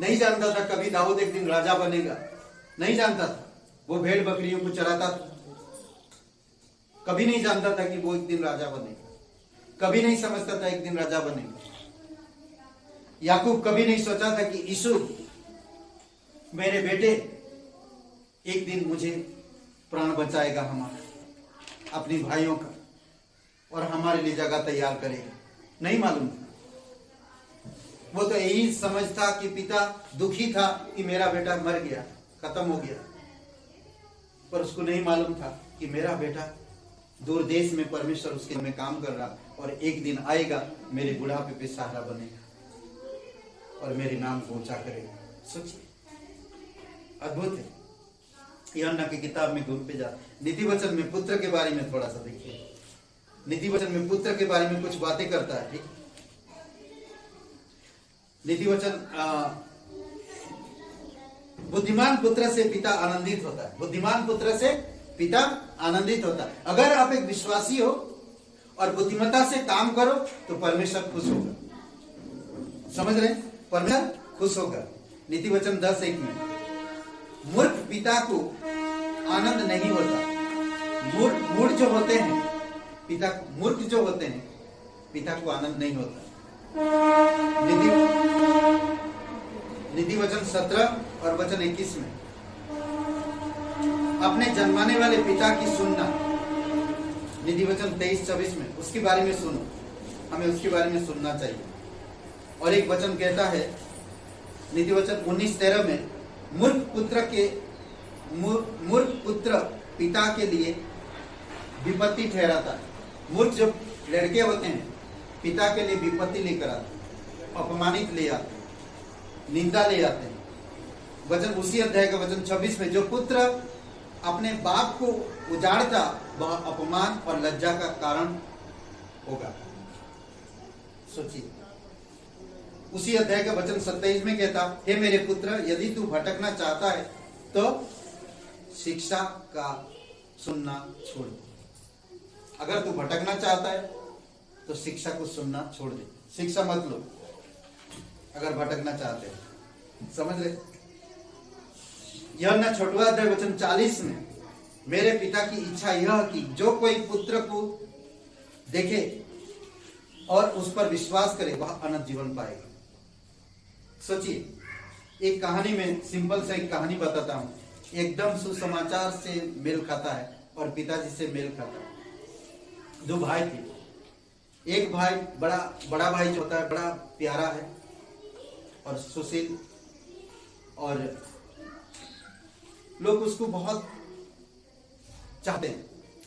नहीं जानता था कभी दाऊद एक दिन राजा बनेगा, नहीं जानता था। वो भेड़ बकरियों को चराता था, कभी नहीं जानता था कि वो एक दिन राजा बनेगा, कभी नहीं समझता था एक दिन राजा बनेगा। याकूब कभी नहीं सोचा था कि यीशु मेरे बेटे एक दिन मुझे प्राण बचाएगा हमारा, अपने भाइयों का, और हमारे लिए जगह तैयार करेगा। नहीं मालूम था। वो तो यही समझता कि पिता दुखी था कि मेरा बेटा मर गया, खत्म हो गया, पर उसको नहीं मालूम था कि मेरा बेटा दूर देश में परमेश्वर उसके में काम कर रहा, और एक दिन आएगा मेरे बुढ़ापे पे सहारा बनेगा और मेरे नाम को ऊंचा करेगा। सोचिए, अद्भुत है। यूहन्ना की किताब में घूम पे जा, नीति वचन में पुत्र के बारे में थोड़ा सा देखिए। नीति वचन में पुत्र के बारे में कुछ बातें करता है, ठीक। नीति वचन बुद्धिमान पुत्र से पिता आनंदित होता है। बुद्धिमान पुत्र से पिता आनंदित होता है। अगर आप एक विश्वासी हो और बुद्धिमत्ता से काम करो तो परमेश्वर खुश होगा। समझ रहे? परमेश्वर खुश होगा। नीति वचन 10:1 में मूर्ख पिता को आनंद नहीं होता। मूर्ख जो होते हैं पिता, मूर्ख जो होते हैं पिता को आनंद नहीं होता। नीति वचन 17 और वचन 21 में अपने जन्माने वाले पिता की सुनना। नीति वचन 23-24 में उसके बारे में सुनो, हमें उसके बारे में सुनना चाहिए। और एक वचन कहता है नीति वचन 19-13 में मूर्ख पुत्र पिता के लिए विपत्ति ठहराता है। मूर्ख जो लड़के होते हैं पिता के लिए विपत्ति लेकर आते हैं, अपमानित ले आते हैं, निंदा ले आते हैं। वचन उसी अध्याय का वचन 26 में जो पुत्र अपने बाप को उजाड़ता वह अपमान और लज्जा का कारण होगा। सोचिए, उसी अध्याय का वचन 27 में कहता, हे मेरे पुत्र, यदि तू भटकना चाहता है तो शिक्षा का सुनना छोड़ दे। अगर तू भटकना चाहता है तो शिक्षा को सुनना छोड़ दे। शिक्षा मत लो अगर भटकना चाहते हैं। समझ रहे? यूहन्ना छोटवा अध्याय वचन 40 में मेरे पिता की इच्छा यह कि जो कोई पुत्र को देखे और उस पर विश्वास करे वह अनंत जीवन पाएगा। सोचिए, एक कहानी में सिंपल से एक कहानी बताता हूं, एकदम सुसमाचार से मेल खाता है और पिताजी से मेल खाता है। दो भाई थे। एक भाई बड़ा भाई जो होता है बड़ा प्यारा है और सुशील, और लोग उसको बहुत चाहते हैं।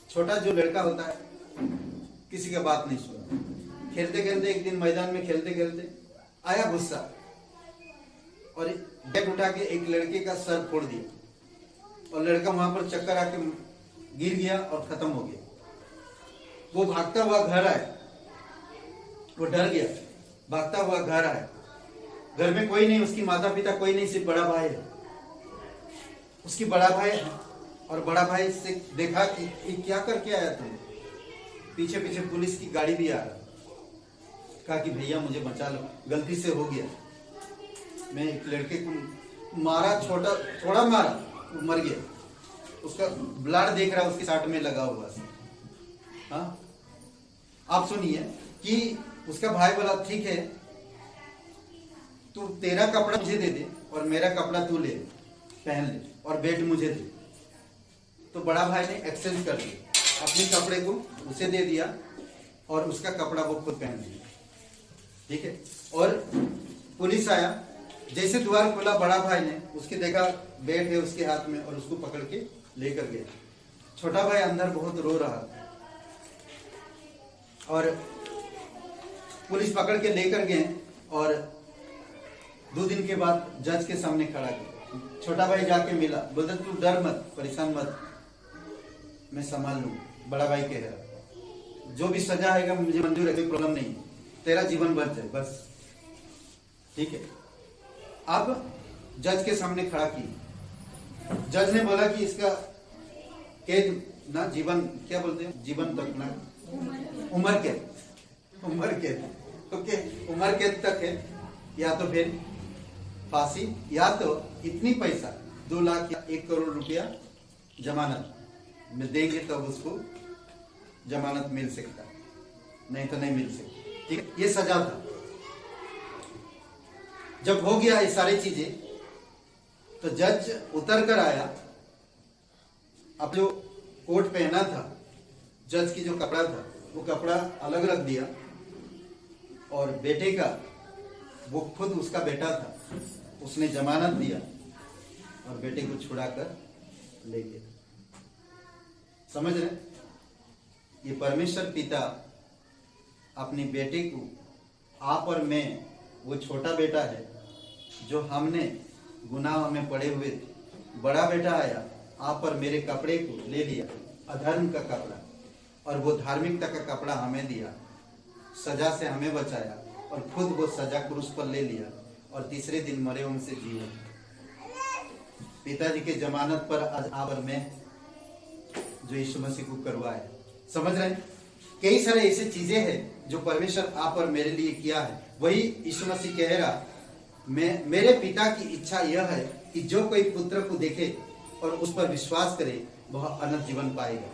छोटा जो लड़का होता है किसी का बात नहीं सुना। खेलते खेलते एक दिन मैदान में खेलते खेलते आया गुस्सा और बैट उठा के एक लड़के का सर फोड़ दिया और लड़का वहां पर चक्कर आके गिर गया और खत्म हो गया। वो भागता हुआ घर आया, वो डर गया, भागता हुआ घर आया। घर में कोई नहीं, उसकी माता पिता कोई नहीं, सिर्फ बड़ा भाई है। उसकी बड़ा भाई है और बड़ा भाई से देखा कि ये क्या करके आया तुम। पीछे पीछे पुलिस की गाड़ी भी आ रहा। कहा कि भैया मुझे बचा लो, गलती से हो गया, मैं एक लड़के को मारा, थोड़ा मारा, वो मर गया। उसका ब्लड देख रहा, उसके साथ में लगा हुआ। हाँ, आप सुनिए कि उसका भाई बोला ठीक है, तू तेरा कपड़ा मुझे दे दे और मेरा कपड़ा तू ले पहन ले और बेल्ट मुझे दे। तो बड़ा भाई ने एक्सचेंज कर दिया, अपने कपड़े को उसे दे दिया और उसका कपड़ा वो खुद पहन लिया। ठीक है। और पुलिस आया, जैसे द्वार खोला बड़ा भाई ने, उसके देखा बेल्ट है उसके हाथ में और उसको पकड़ के लेकर गया। छोटा भाई अंदर बहुत रो रहा था और पुलिस पकड़ के लेकर गए और 2 दिन के बाद जज के सामने खड़ा किया। छोटा भाई जाके मिला, बोलता तू डर मत, परेशान मत, मैं संभाल लूँ। बड़ा भाई कह रहा जो भी सजा आएगा मुझे मंजूर है, कोई प्रॉब्लम नहीं, तेरा जीवन बच जाए बस। ठीक है। अब जज के सामने खड़ा किया। जज ने बोला कि इसका कैद ना जीवन, क्या बोलते हैं, जीवन तक ना, उम्र कैद, ओके, उम्र कैद तक है या तो फिर फांसी, या तो इतनी पैसा 2 लाख या 1 करोड़ रुपया जमानत में देंगे तब उसको जमानत मिल सकता है, नहीं तो नहीं मिल सकती। ठीक है, ये सजा था। जब हो गया ये सारी चीजें तो जज उतर कर आया। अब जो कोट पहना था, जज की जो कपड़ा था वो कपड़ा अलग रख दिया और बेटे का, वो खुद उसका बेटा था, उसने जमानत दिया और बेटे को छुड़ा कर ले गया। समझ रहे? ये परमेश्वर पिता अपने बेटे को, आप और मैं, वो छोटा बेटा है जो हमने गुनाह में पड़े हुए थे, बड़ा बेटा आया, आप और मेरे कपड़े को ले लिया, अधर्म का कपड़ा, और वो धार्मिकता का कपड़ा हमें दिया, सजा से हमें बचाया और खुद वो सजा क्रूस पर ले लिया और तीसरे दिन मरे उनसे जी उठा। पिताजी के जमानत पर आज आप और मैं जो यीशु मसीह को करवाए। समझ रहे हैं? कई सारे ऐसी चीजें हैं जो परमेश्वर आप और मेरे लिए किया है। वही यीशु मसीह कह रहा, मेरे पिता की इच्छा यह है कि जो कोई पुत्र को देखे और उस पर विश्वास करे वह अनंत जीवन पाएगा।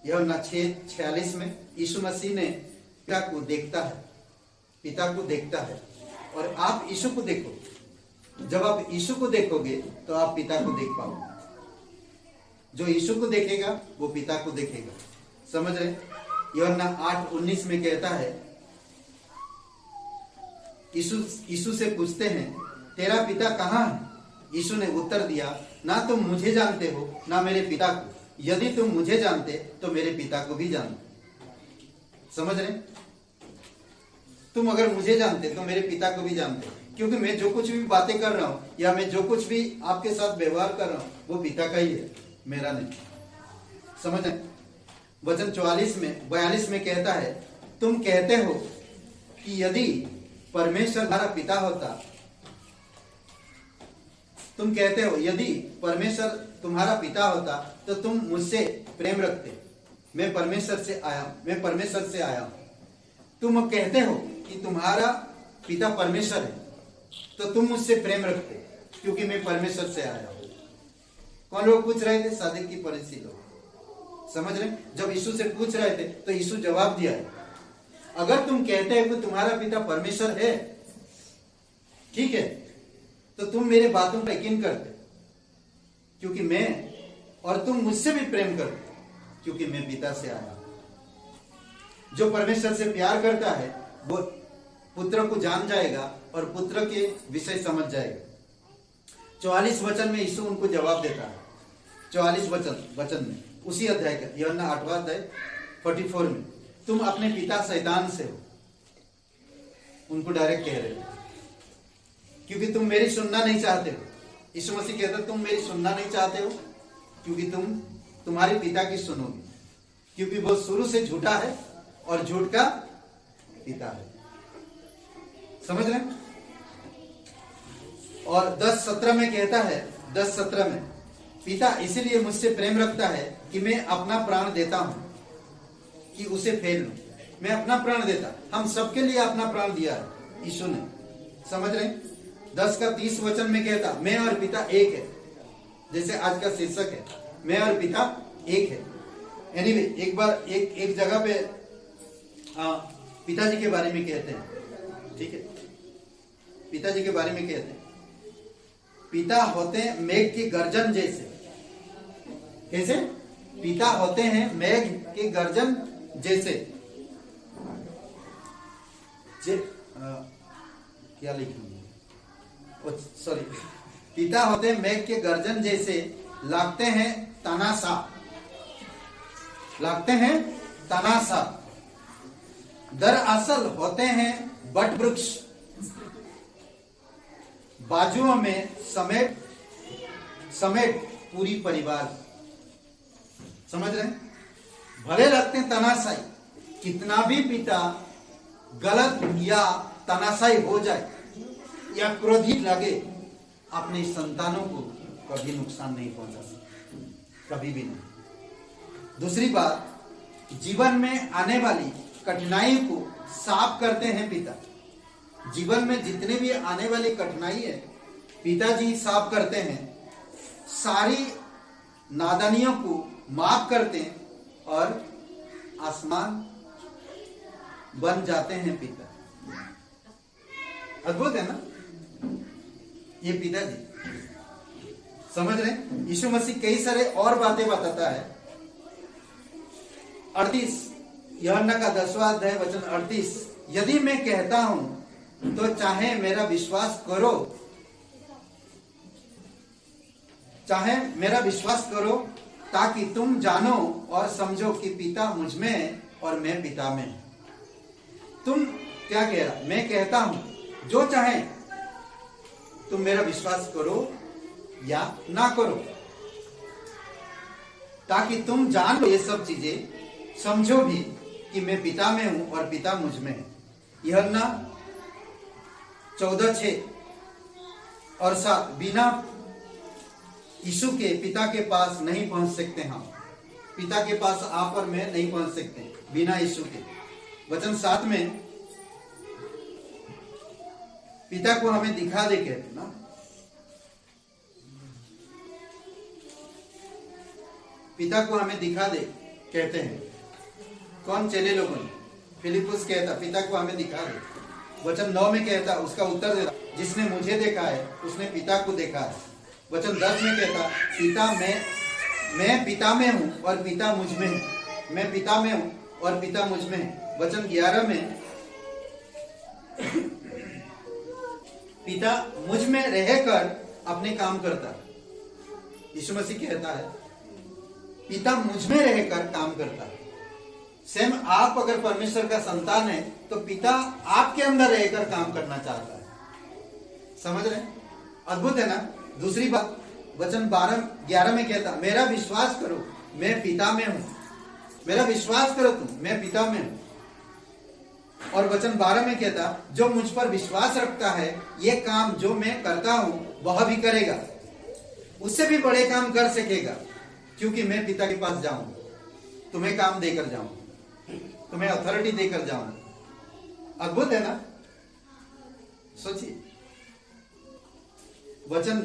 यूहन्ना 6:46 में यीशु मसीह ने पिता को देखता है, पिता को देखता है, और आप यीशु को देखो। जब आप यीशु को देखोगे तो आप पिता को देख पाओगे। जो यीशु को देखेगा वो पिता को देखेगा। समझ रहे? यूहन्ना 8:19 में कहता है, यीशु से पूछते हैं, तेरा पिता कहाँ है? यीशु ने उत्तर दिया, ना तुम मुझे जानते हो ना मेरे पिता को। यदि तुम मुझे जानते तो मेरे पिता को भी जानते। समझ रहे? तुम अगर मुझे जानते तो मेरे पिता को भी जानते, क्योंकि मैं जो कुछ भी बातें कर रहा हूं या मैं जो कुछ भी आपके साथ व्यवहार कर रहा हूं वो पिता का ही है, मेरा नहीं। समझ रहे? वचन 42 में कहता है, तुम कहते हो कि यदि परमेश्वर हमारा पिता होता, तुम कहते हो यदि परमेश्वर तुम्हारा पिता होता तो तुम मुझसे प्रेम रखते। मैं परमेश्वर से आया हूं। तुम कहते हो कि तुम्हारा पिता परमेश्वर है तो तुम मुझसे प्रेम रखते, क्योंकि मैं परमेश्वर से आया हूं। कौन लोग पूछ रहे थे? सादिक की परिस्थिति लोग। समझ रहे? जब यीशु से पूछ रहे थे तो यीशु जवाब दिया है, अगर तुम कहते हो कि तुम्हारा पिता परमेश्वर है, ठीक है, तो तुम मेरे बातों पर यकीन करते, क्योंकि मैं और तुम मुझसे भी प्रेम करते, क्योंकि मैं पिता से आया। जो परमेश्वर से प्यार करता है वो पुत्र को जान जाएगा और पुत्र के विषय समझ जाएगा। 44 वचन में यीशु उनको जवाब देता है। 44 वचन में उसी अध्याय का, यूहन्ना 8वां अध्याय 44 में, तुम अपने पिता शैतान से हो। उनको डायरेक्ट कह रहे हो, क्योंकि तुम मेरी सुनना नहीं चाहते हो। यीशु मसीह कहता, तुम मेरी सुनना नहीं चाहते हो क्योंकि तुम तुम्हारे पिता की सुनोगे, क्योंकि वो शुरू से झूठा है और झूठ का पिता है। समझ रहे? और 10:17 में कहता है, 10:17 में, पिता इसीलिए मुझसे प्रेम रखता है कि मैं अपना प्राण देता हूं कि उसे फेर लूं। मैं अपना प्राण देता, हम सबके लिए अपना प्राण दिया है यीशु ने। समझ रहे? 10:30 वचन में कहता, मैं और पिता एक है। जैसे आज का शीर्षक है, मैं और पिता एक है। एनीवे, एक बार एक जगह पे पिताजी के बारे में कहते हैं, ठीक है, पिताजी के बारे में कहते हैं, पिता होते हैं मेघ की गर्जन जैसे। कैसे? पिता होते हैं मेघ के गर्जन जैसे। क्या लिखूंगा? सॉरी, पिता होते हैं मेघ के गर्जन जैसे, लगते हैं तनासा, दरअसल होते हैं बट वृक्ष, बाजुओं में समेट पूरी परिवार। समझ रहे हैं? भले लगते हैं तनाशाई, कितना भी पिता गलत या तनाशाई हो जाए या क्रोधित लगे, अपने संतानों को कभी नुकसान नहीं पहुंचा सकते, कभी भी नहीं। दूसरी बात, जीवन में आने वाली कठिनाई को साफ करते हैं पिता। जीवन में जितने भी आने वाली कठिनाई है पिताजी साफ करते हैं, सारी नादानियों को माफ करते हैं और आसमान बन जाते हैं पिता। अद्भुत है ना ये पिताजी। समझ रहे हैं? यीशु मसीह कई सारे और बातें बताता है। 38 यूहन्ना का 10वां अध्याय वचन 38, यदि मैं कहता हूं तो चाहे मेरा विश्वास करो, चाहे मेरा विश्वास करो ताकि तुम जानो और समझो कि पिता मुझ में है और मैं पिता में हूं। तुम क्या कह रहा? मैं कहता हूं जो चाहे तुम मेरा विश्वास करो या ना करो, ताकि तुम जान लो ये सब चीजें, समझो भी कि मैं पिता में हूं और पिता मुझ में है। यूहन्ना 14:6 और 7, बिना यीशु के पिता के पास नहीं पहुंच सकते हम। पिता के पास आप और मैं नहीं पहुंच सकते बिना यीशु के। वचन 7 में पिता को हमें दिखा दे कहते ना, पिता को हमें दिखा दे कहते हैं। कौन? चेले लोगों ने। फिलिपुस कहता पिता को हमें दिखा दे। वचन 9 में कहता, उसका उत्तर देता, जिसने मुझे देखा है उसने पिता को देखा है। वचन 10 में कहता, पिता मैं पिता में हूं और पिता मुझ में है। मैं पिता में हूं और पिता मुझ में है। वचन 11 में पिता मुझ में रहकर अपने काम करता है। यीशु मसीह कहता है पिता मुझ में रहकर काम करता है। सेम आप अगर परमेश्वर का संतान है तो पिता आपके अंदर रहकर काम करना चाहता है। समझ रहे हैं? अद्भुत है ना। दूसरी बात वचन 11 में कहता, मेरा विश्वास करो मैं पिता में हूं। मेरा विश्वास करो तुम, मैं पिता में हूं। और वचन 12 में कहता, जो मुझ पर विश्वास रखता है ये काम जो मैं करता हूं वह भी करेगा, उससे भी बड़े काम कर सकेगा, क्योंकि मैं पिता के पास जाऊंगा। तुम्हें काम देकर जाऊंगा, तुम्हें अथॉरिटी देकर जाऊंगा। अद्भुत है ना। सोचिए वचन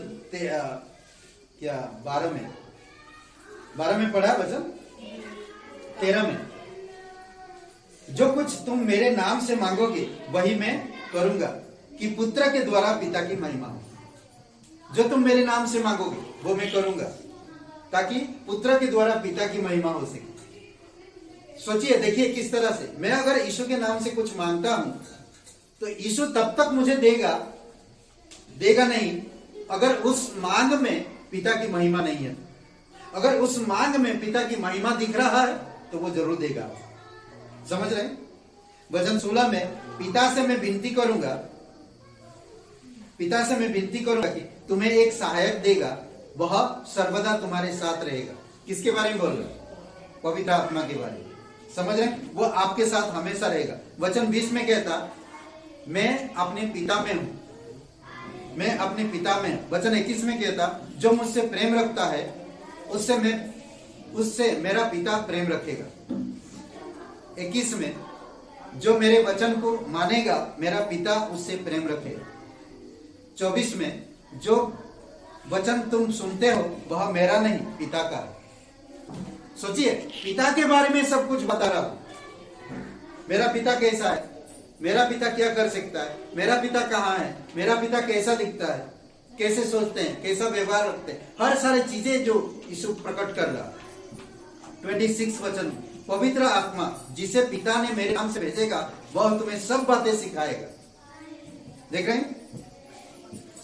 12 में पढ़ा, वचन 13 में, जो कुछ तुम मेरे नाम से मांगोगे वही मैं करूंगा कि पुत्र के द्वारा पिता की महिमा हो। जो तुम मेरे नाम से मांगोगे वो मैं करूंगा ताकि पुत्र के द्वारा पिता की महिमा हो सके। सोचिए, देखिए किस तरह से मैं अगर यीशु के नाम से कुछ मांगता हूं तो यीशु तब तक मुझे देगा नहीं अगर उस मांग में पिता की महिमा नहीं है। अगर उस मांग में पिता की महिमा दिख रहा है तो वो जरूर देगा। समझ रहे हैं? वचन 16 में, पिता से मैं विनती करूंगा कि तुम्हें एक सहायक देगा, वह सर्वदा तुम्हारे साथ रहेगा। किसके बारे में बोल रहे हैं? पवित्र आत्मा के बारे में। समझ रहे हैं? वो आपके साथ हमेशा रहेगा। वचन 20 में कहता, मैं अपने पिता में हूं। मैं अपने पिता में हूं। वचन 21 में कहता, जो मुझसे प्रेम रखता है उससे मेरा पिता प्रेम रखेगा। 21 में, जो मेरे वचन को मानेगा मेरा पिता उससे प्रेम रखेगा। 24 में, जो वचन तुम सुनते हो वह मेरा नहीं पिता का है। सोचिए, पिता के बारे में सब कुछ बता रहा हूं। मेरा पिता कैसा है, मेरा पिता क्या कर सकता है, मेरा पिता कहाँ है, मेरा पिता कैसा दिखता है, कैसे सोचते हैं, कैसा व्यवहार रखते हैं, हर सारी चीजें जो यीशु प्रकट कर रहा है। 26 वचन, पवित्र आत्मा जिसे पिता ने मेरे नाम से भेजेगा वह तुम्हें सब बातें सिखाएगा। देख रहे हैं?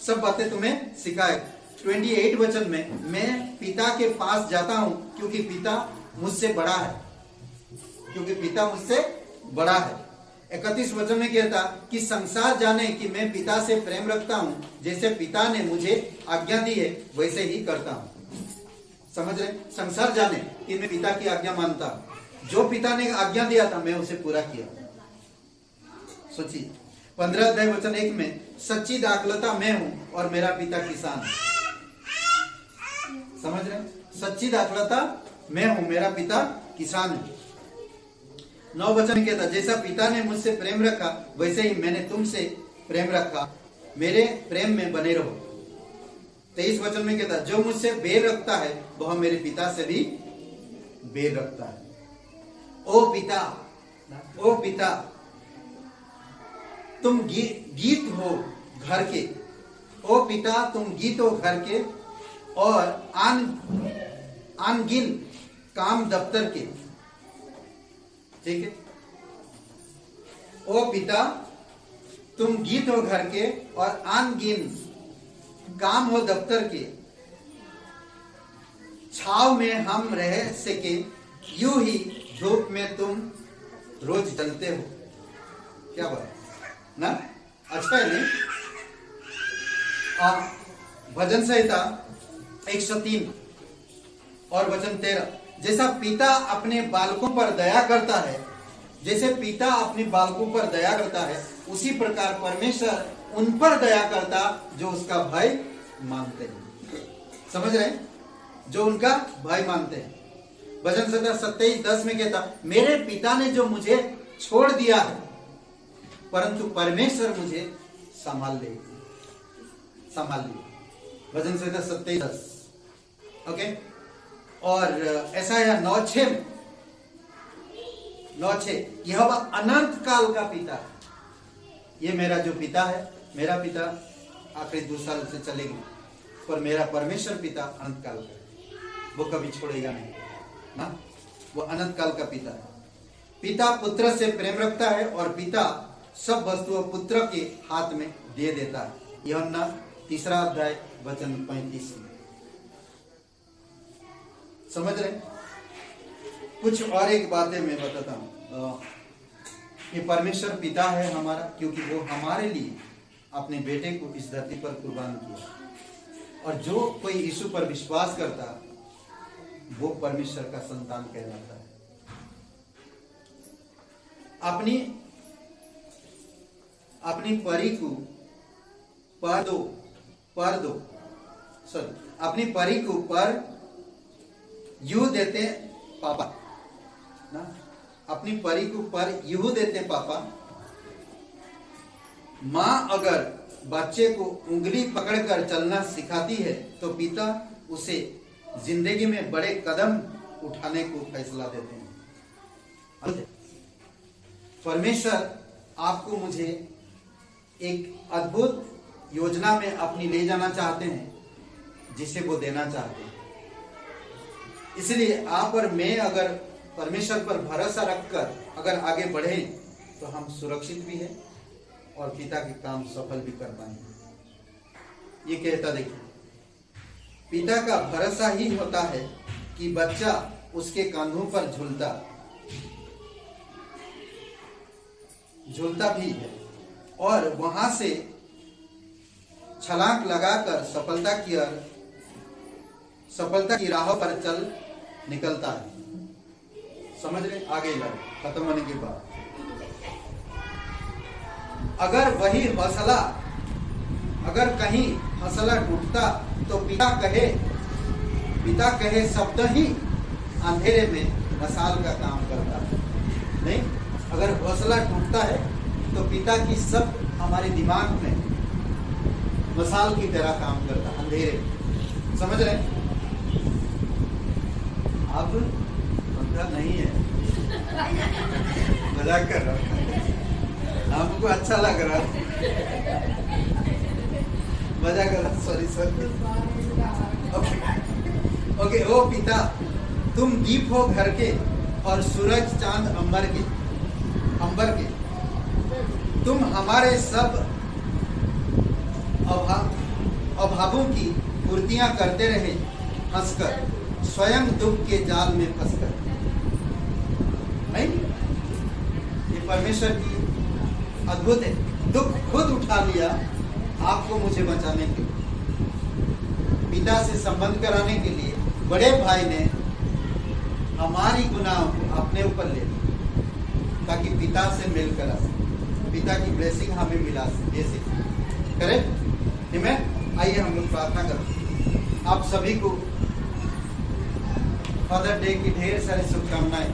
सब बातें तुम्हें सिखाएगा। 28 वचन में, मैं पिता के पास जाता हूं क्योंकि पिता मुझसे बड़ा है। क्योंकि पिता मुझसे बड़ा है। 31 वचन में कहता कि संसार जाने कि मैं पिता से प्रेम रखता हूं, जैसे पिता ने मुझे आज्ञा दी है वैसे ही करता हूं। समझ रहे? संसार जाने कि मैं पिता की आज्ञा मानता हूं। जो पिता ने आज्ञा दिया था मैं उसे पूरा किया। सोचिए, 15 अध्याय वचन 1 में, सच्ची दाखलता मैं हूं और मेरा पिता किसान है। समझ रहे? सच्ची दाखलता मैं हूं, मेरा पिता किसान है। 9 वचन कहता, जैसा पिता ने मुझसे प्रेम रखा वैसे ही मैंने तुमसे प्रेम रखा, मेरे प्रेम में बने रहो। 23 वचन में कहता, जो मुझसे बैर रखता है वह मेरे पिता से भी बैर रखता है। ओ पिता, तुम गीत हो घर के। ओ पिता, तुम गीत हो घर के और अनगिन काम दफ्तर के। ठीक है। ओ पिता, तुम गीत हो घर के और अनगिन काम हो दफ्तर के। छाव में हम रह सके, यूं ही धूप में तुम रोज जलते हो। क्या बात ना, अच्छा है नहीं? भजन संहिता 103 और वचन 13, जैसा पिता अपने बालकों पर दया करता है, जैसे पिता अपने बालकों पर दया करता है, उसी प्रकार परमेश्वर उन पर दया करता जो उसका भय मानते हैं। समझ रहे हैं? जो उनका भय मानते हैं। भजन संहिता 27:10 में कहता, मेरे पिता ने जो मुझे छोड़ दिया है, परंतु परमेश्वर मुझे संभाल ले। भजन संहिता 27:10। ओके। और ऐसाया 9:6, यह अनंत काल का पिता है। ये मेरा जो पिता है, मेरा पिता आखिरी 2 साल से चलेगी, पर मेरा परमेश्वर पिता अनंत काल का है। वो कभी छोड़ेगा नहीं ना, वो अनंत काल का पिता है। पिता पुत्र से प्रेम रखता है और पिता सब वस्तुओं पुत्र के हाथ में दे देता है। यूहन्ना 3 अध्याय वचन 35 में। समझ रहे? कुछ और एक बातें मैं बताता हूँ। ये परमेश्वर पिता है हमारा, क्योंकि वो हमारे लिए अपने बेटे को इस धरती पर कुर्बान किया। और जो कोई यीशु पर विश्वास करता, वो परमेश्वर का संतान कहलाता है। अपनी परी को अपनी परी को पर यूं देते पापा ना, अपनी परी को पर यूं देते पापा। माँ अगर बच्चे को उंगली पकड़कर चलना सिखाती है, तो पिता उसे जिंदगी में बड़े कदम उठाने को फैसला देते हैं। परमेश्वर आपको मुझे एक अद्भुत योजना में अपनी ले जाना चाहते हैं, जिसे वो देना चाहते हैं। इसलिए आप और मैं अगर परमेश्वर पर भरोसा रखकर अगर आगे बढ़े, तो हम सुरक्षित भी हैं और पिता के काम सफल भी कर पाएंगे। ये कहता देखिए, पिता का भरोसा ही होता है कि बच्चा उसके कंधों पर झूलता भी है और वहां से छलांग लगाकर सफलता की राह पर चल निकलता है। समझ रहे? आगे खत्म होने के बाद अगर कहीं हौसला टूटता, तो पिता कहे शब्द ही अंधेरे में मसाल का काम करता है। नहीं, अगर हौसला टूटता है तो पिता की शब्द हमारे दिमाग में मसाल की तरह काम करता है अंधेरे में। समझ रहे? अब मतलब नहीं है, मजाक कर रहा हूँ, आपको अच्छा लग रहा है, मजाक कर रहा, सॉरी। ओके। ओ पिता, तुम दीप हो घर के और सूरज चांद अंबर के। तुम हमारे सब अभावों की पूर्तियां करते रहे, हंसकर, स्वयं दुख के जाल में फंसकर। नहीं, ये परमेश्वर की अद्भुत है। दुख खुद उठा लिया आपको मुझे बचाने के लिए, पिता से संबंध कराने के लिए। बड़े भाई ने हमारी गुनाहों को अपने ऊपर ले लिया, ताकि पिता से मिल करा सके, पिता की ब्लेसिंग हमें मिला सके। करेक्ट? आइए हम लोग प्रार्थना करते। आप सभी को फादर डे की ढेर सारी शुभकामनाएं,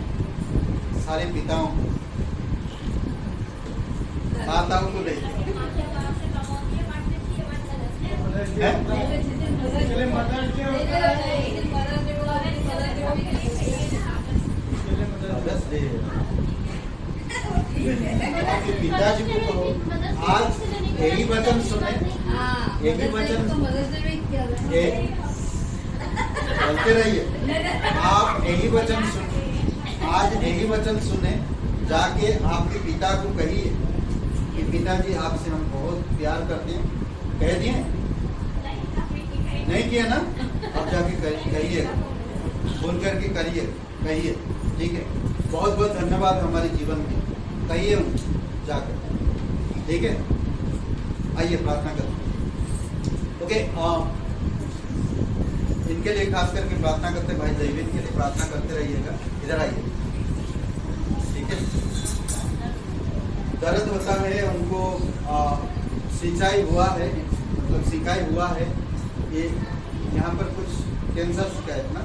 सारे पिताओं को, माताओं को लेकर हैं? चले मदर्स डे होता है मदर्स डे आपके पिताजी को कहो आज यही वचन सुने, यही वचन बोलते रहिए। आप यही वचन सुने, आज यही वचन सुने, जाके आपके पिता को कहिए कि पिताजी आपसे हम बहुत प्यार करते हैं। कह दिए? नहीं किया ना? अब जाके कहिए, बोल करके करिए, कहिए। ठीक है, बहुत बहुत धन्यवाद हमारे जीवन में, कहिए जाकर। ठीक है, आइए प्रार्थना करते। ओके, इनके लिए खास करके प्रार्थना करते, भाई जयवीर के लिए प्रार्थना करते रहिएगा। इधर आइए। ठीक है, दर्द होता है उनको, सिंचाई हुआ है, मतलब सिकाई हुआ है, ये यहाँ पर कुछ कैंसर शिकायत ना,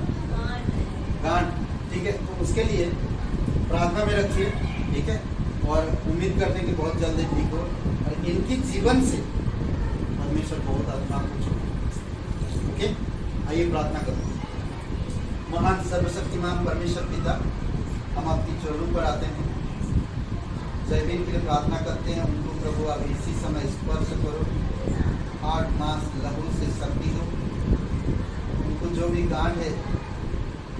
गांठ। ठीक है, तो उसके लिए प्रार्थना में रखिए। ठीक है, और उम्मीद करते हैं कि बहुत जल्दी ठीक हो और इनकी जीवन से परमेश्वर बहुत आत्मा कुछ। ओके, आइए प्रार्थना करो। महान सर्वशक्तिमान परमेश्वर पिता, हम आपकी चरणों पर आते हैं, जयवीर के लिए प्रार्थना करते हैं। उनको प्रभु आप इसी समय स्पर्श करो, 8 मास लहू से शक्ति दो। उनको जो भी गांठ है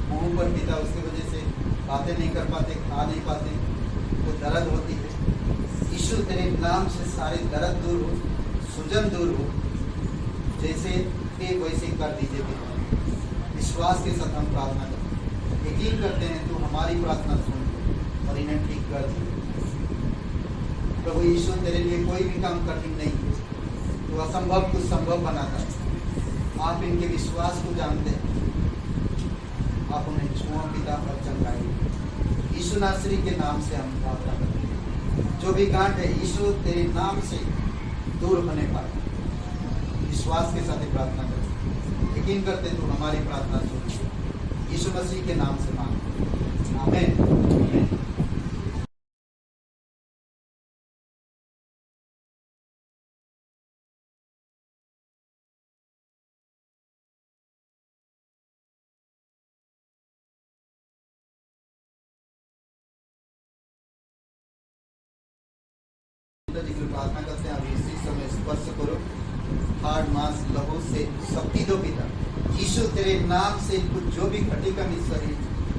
मुंह पर पिता, उसकी वजह से बातें नहीं कर पाते, खा नहीं पाते, वो दर्द होती है। यीशु तेरे नाम से सारे दर्द दूर हो, सूजन दूर हो, जैसे थे वैसे कर दीजिए पिता। विश्वास के साथ हम प्रार्थना करते हैं, यकीन करते हैं तू हमारी प्रार्थना सुन और इन्हें ठीक कर दे। प्रभु यीशु तेरे लिए कोई भी काम कठिन नहीं है, तो असंभव को संभव बनाता है। आप इनके विश्वास को जानते हैं, आप उन्हें छुओ पिता और चंगाइए। यीशु नासरी के नाम से हम प्रार्थना करते हैं, जो भी गांठ है यीशु तेरे नाम से दूर होने पाए। विश्वास के साथ प्रार्थना करते, यकीन करते तू हमारी प्रार्थना सुन। यीशु मसीह के नाम से मांगते, आमीन। आमीन। जी की प्रार्थना करते हैं, आप इसी समय स्पर्श करो, 8 मास लहू से शक्ति दो पिता। यीशु तेरे नाम से कुछ जो भी घटी कमी शरीर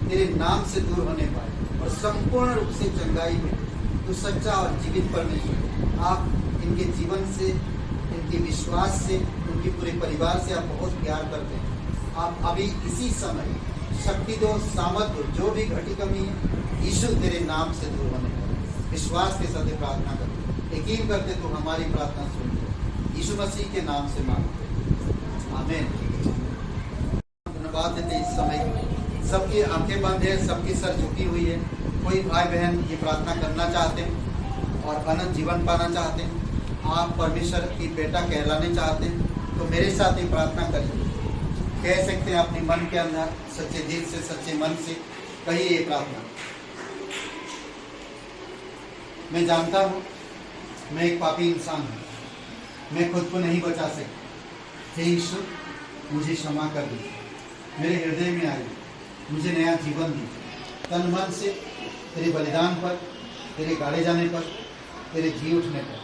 तेरे नाम से दूर होने पाए और संपूर्ण रूप से चंगाई में तू सच्चा और जीवित परमेश्वर। आप इनके जीवन से, इनके विश्वास से, उनके पूरे परिवार से आप बहुत प्यार करते हैं। आप अभी इसी समय शक्ति दो, सामर्थ दो, जो भी घटी कमी है यीशु तेरे नाम से दूर होने पाए। विश्वास के साथ प्रार्थना करते, यकीन करते तो हमारी प्रार्थना सुनते, यीशु मसीह के नाम से मांगते, आमीन। धन्यवाद देते इस समय सबकी आंखें बंद है, सबकी सर झुकी हुई है। कोई भाई बहन ये प्रार्थना करना चाहते हैं और अनंत जीवन पाना चाहते हैं, आप परमेश्वर की बेटा कहलाने चाहते हैं, तो मेरे साथ ही प्रार्थना करिए। कह सकते हैं अपने मन के अंदर, सच्चे दिल से, सच्चे मन से कहिए ये प्रार्थना। मैं जानता हूँ मैं एक पापी इंसान हूँ, मैं खुद को नहीं बचा सकता। हे यीशु, मुझे क्षमा कर दीजिए, मेरे हृदय में आइए, मुझे नया जीवन दीजिए। तन मन से तेरे बलिदान पर, तेरे गाड़े जाने पर, तेरे जी उठने पर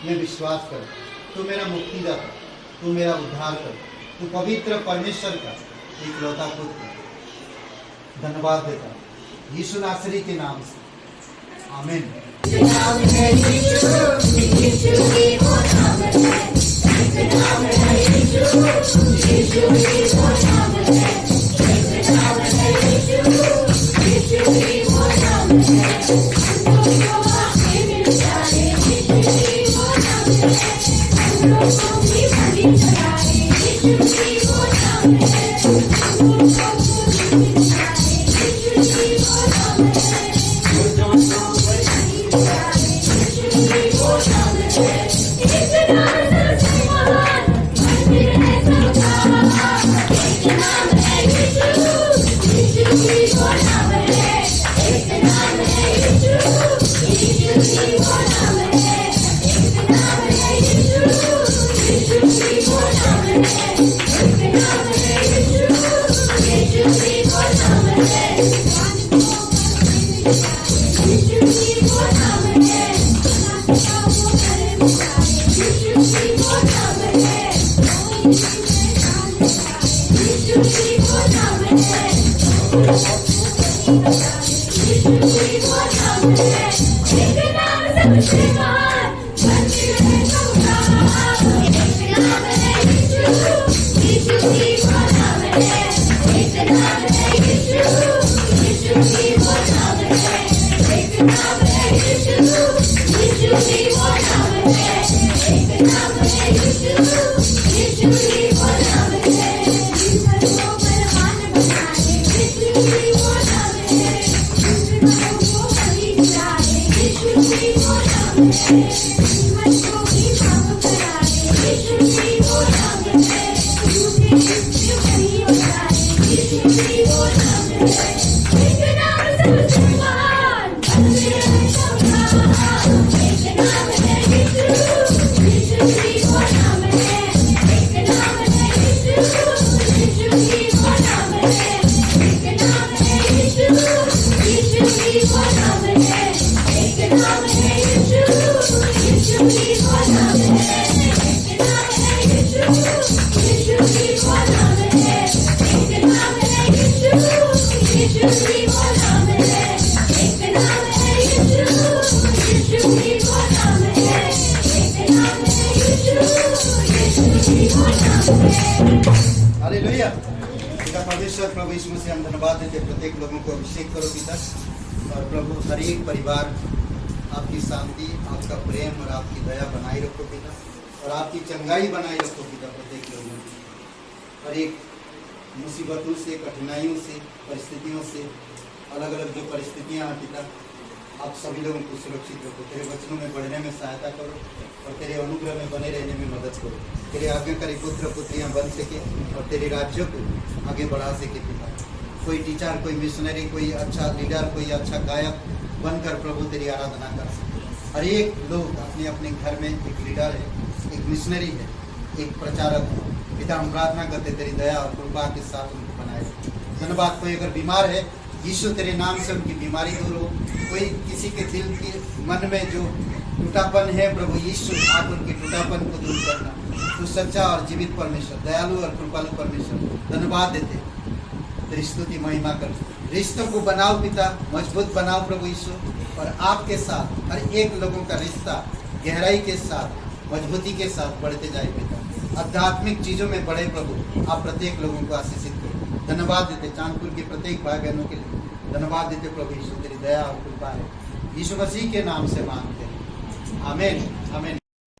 मैं विश्वास कर, तू मेरा मुक्तिदाता, तू मेरा उद्धार कर, तू पवित्र परमेश्वर का इकलौता पुत्र। धन्यवाद देता यीशु नासरी के नाम से, आमीन। नाम है यीशु, यीशु की वो नाम है, एक नाम है यीशु, यीशु की वो नाम है, एक नाम है यीशु, यीशु की वो नाम है। हम लोगों को आगे मिल जाए, यीशु की वो नाम है। हम लोगों की बलि चढ़ाए, यीशु की वो नाम है। हम लोगों को मिल जाए, यीशु की वो नाम है। Yeshua, hallelujah. पिता परमेश्वर प्रभु यीशु मसीह हम धन्यवाद देते प्रत्येक लोगों को अभिषेक करो पिता, और प्रभु हर एक परिवार आपकी शांति, आपका प्रेम और आपकी दया बनाए रखो पिता, और आपकी चंगाई बनाए रखो पिता प्रत्येक लोगों को। हर एक मुसीबतों से, कठिनाइयों से, परिस्थितियों से, अलग अलग जो परिस्थितियां हैं पिता, आप सभी लोगों को सुरक्षित रखो। तेरे वचनों में बढ़ने में सहायता करो और तेरे अनुग्रह में बने रहने में मदद करो। तेरे आज्ञाकारी पुत्र पुत्रियां बन सके और तेरे राज्य को आगे बढ़ा सके पिता। कोई टीचर, कोई मिशनरी, कोई अच्छा लीडर, कोई अच्छा गायक बनकर प्रभु तेरी आराधना कर सके। हर एक लोग अपने अपने घर में एक लीडर है, एक मिशनरी है, एक प्रचारक है पिता। हम प्रार्थना करते तेरी दया और कृपा के साथ उनको बनाए। धन्यवाद। कोई अगर बीमार है, यीशु तेरे नाम से उनकी बीमारी दूर हो। कोई किसी के दिल के मन में जो टूटापन है, प्रभु यीशु आप उनके टूटापन को दूर करना। तू सच्चा और जीवित परमेश्वर, दयालु और कृपालु परमेश्वर, धन्यवाद देते, तेरी स्तुति महिमा कर। रिश्तों को बनाओ पिता, मजबूत बनाओ प्रभु यीशु, और आपके साथ हर एक लोगों का रिश्ता गहराई के साथ, मजबूती के साथ बढ़ते जाए पिता। आध्यात्मिक चीजों में बढ़े प्रभु। आप प्रत्येक लोगों को आशीषित करो। धन्यवाद देते चांदपुर के प्रत्येक भाई बहनों के लिए। धन्यवाद देते प्रभु यीशु, तेरी दया और कृपा है। यीशु मसीह के नाम से मांगते हैं, आमीन आमीन।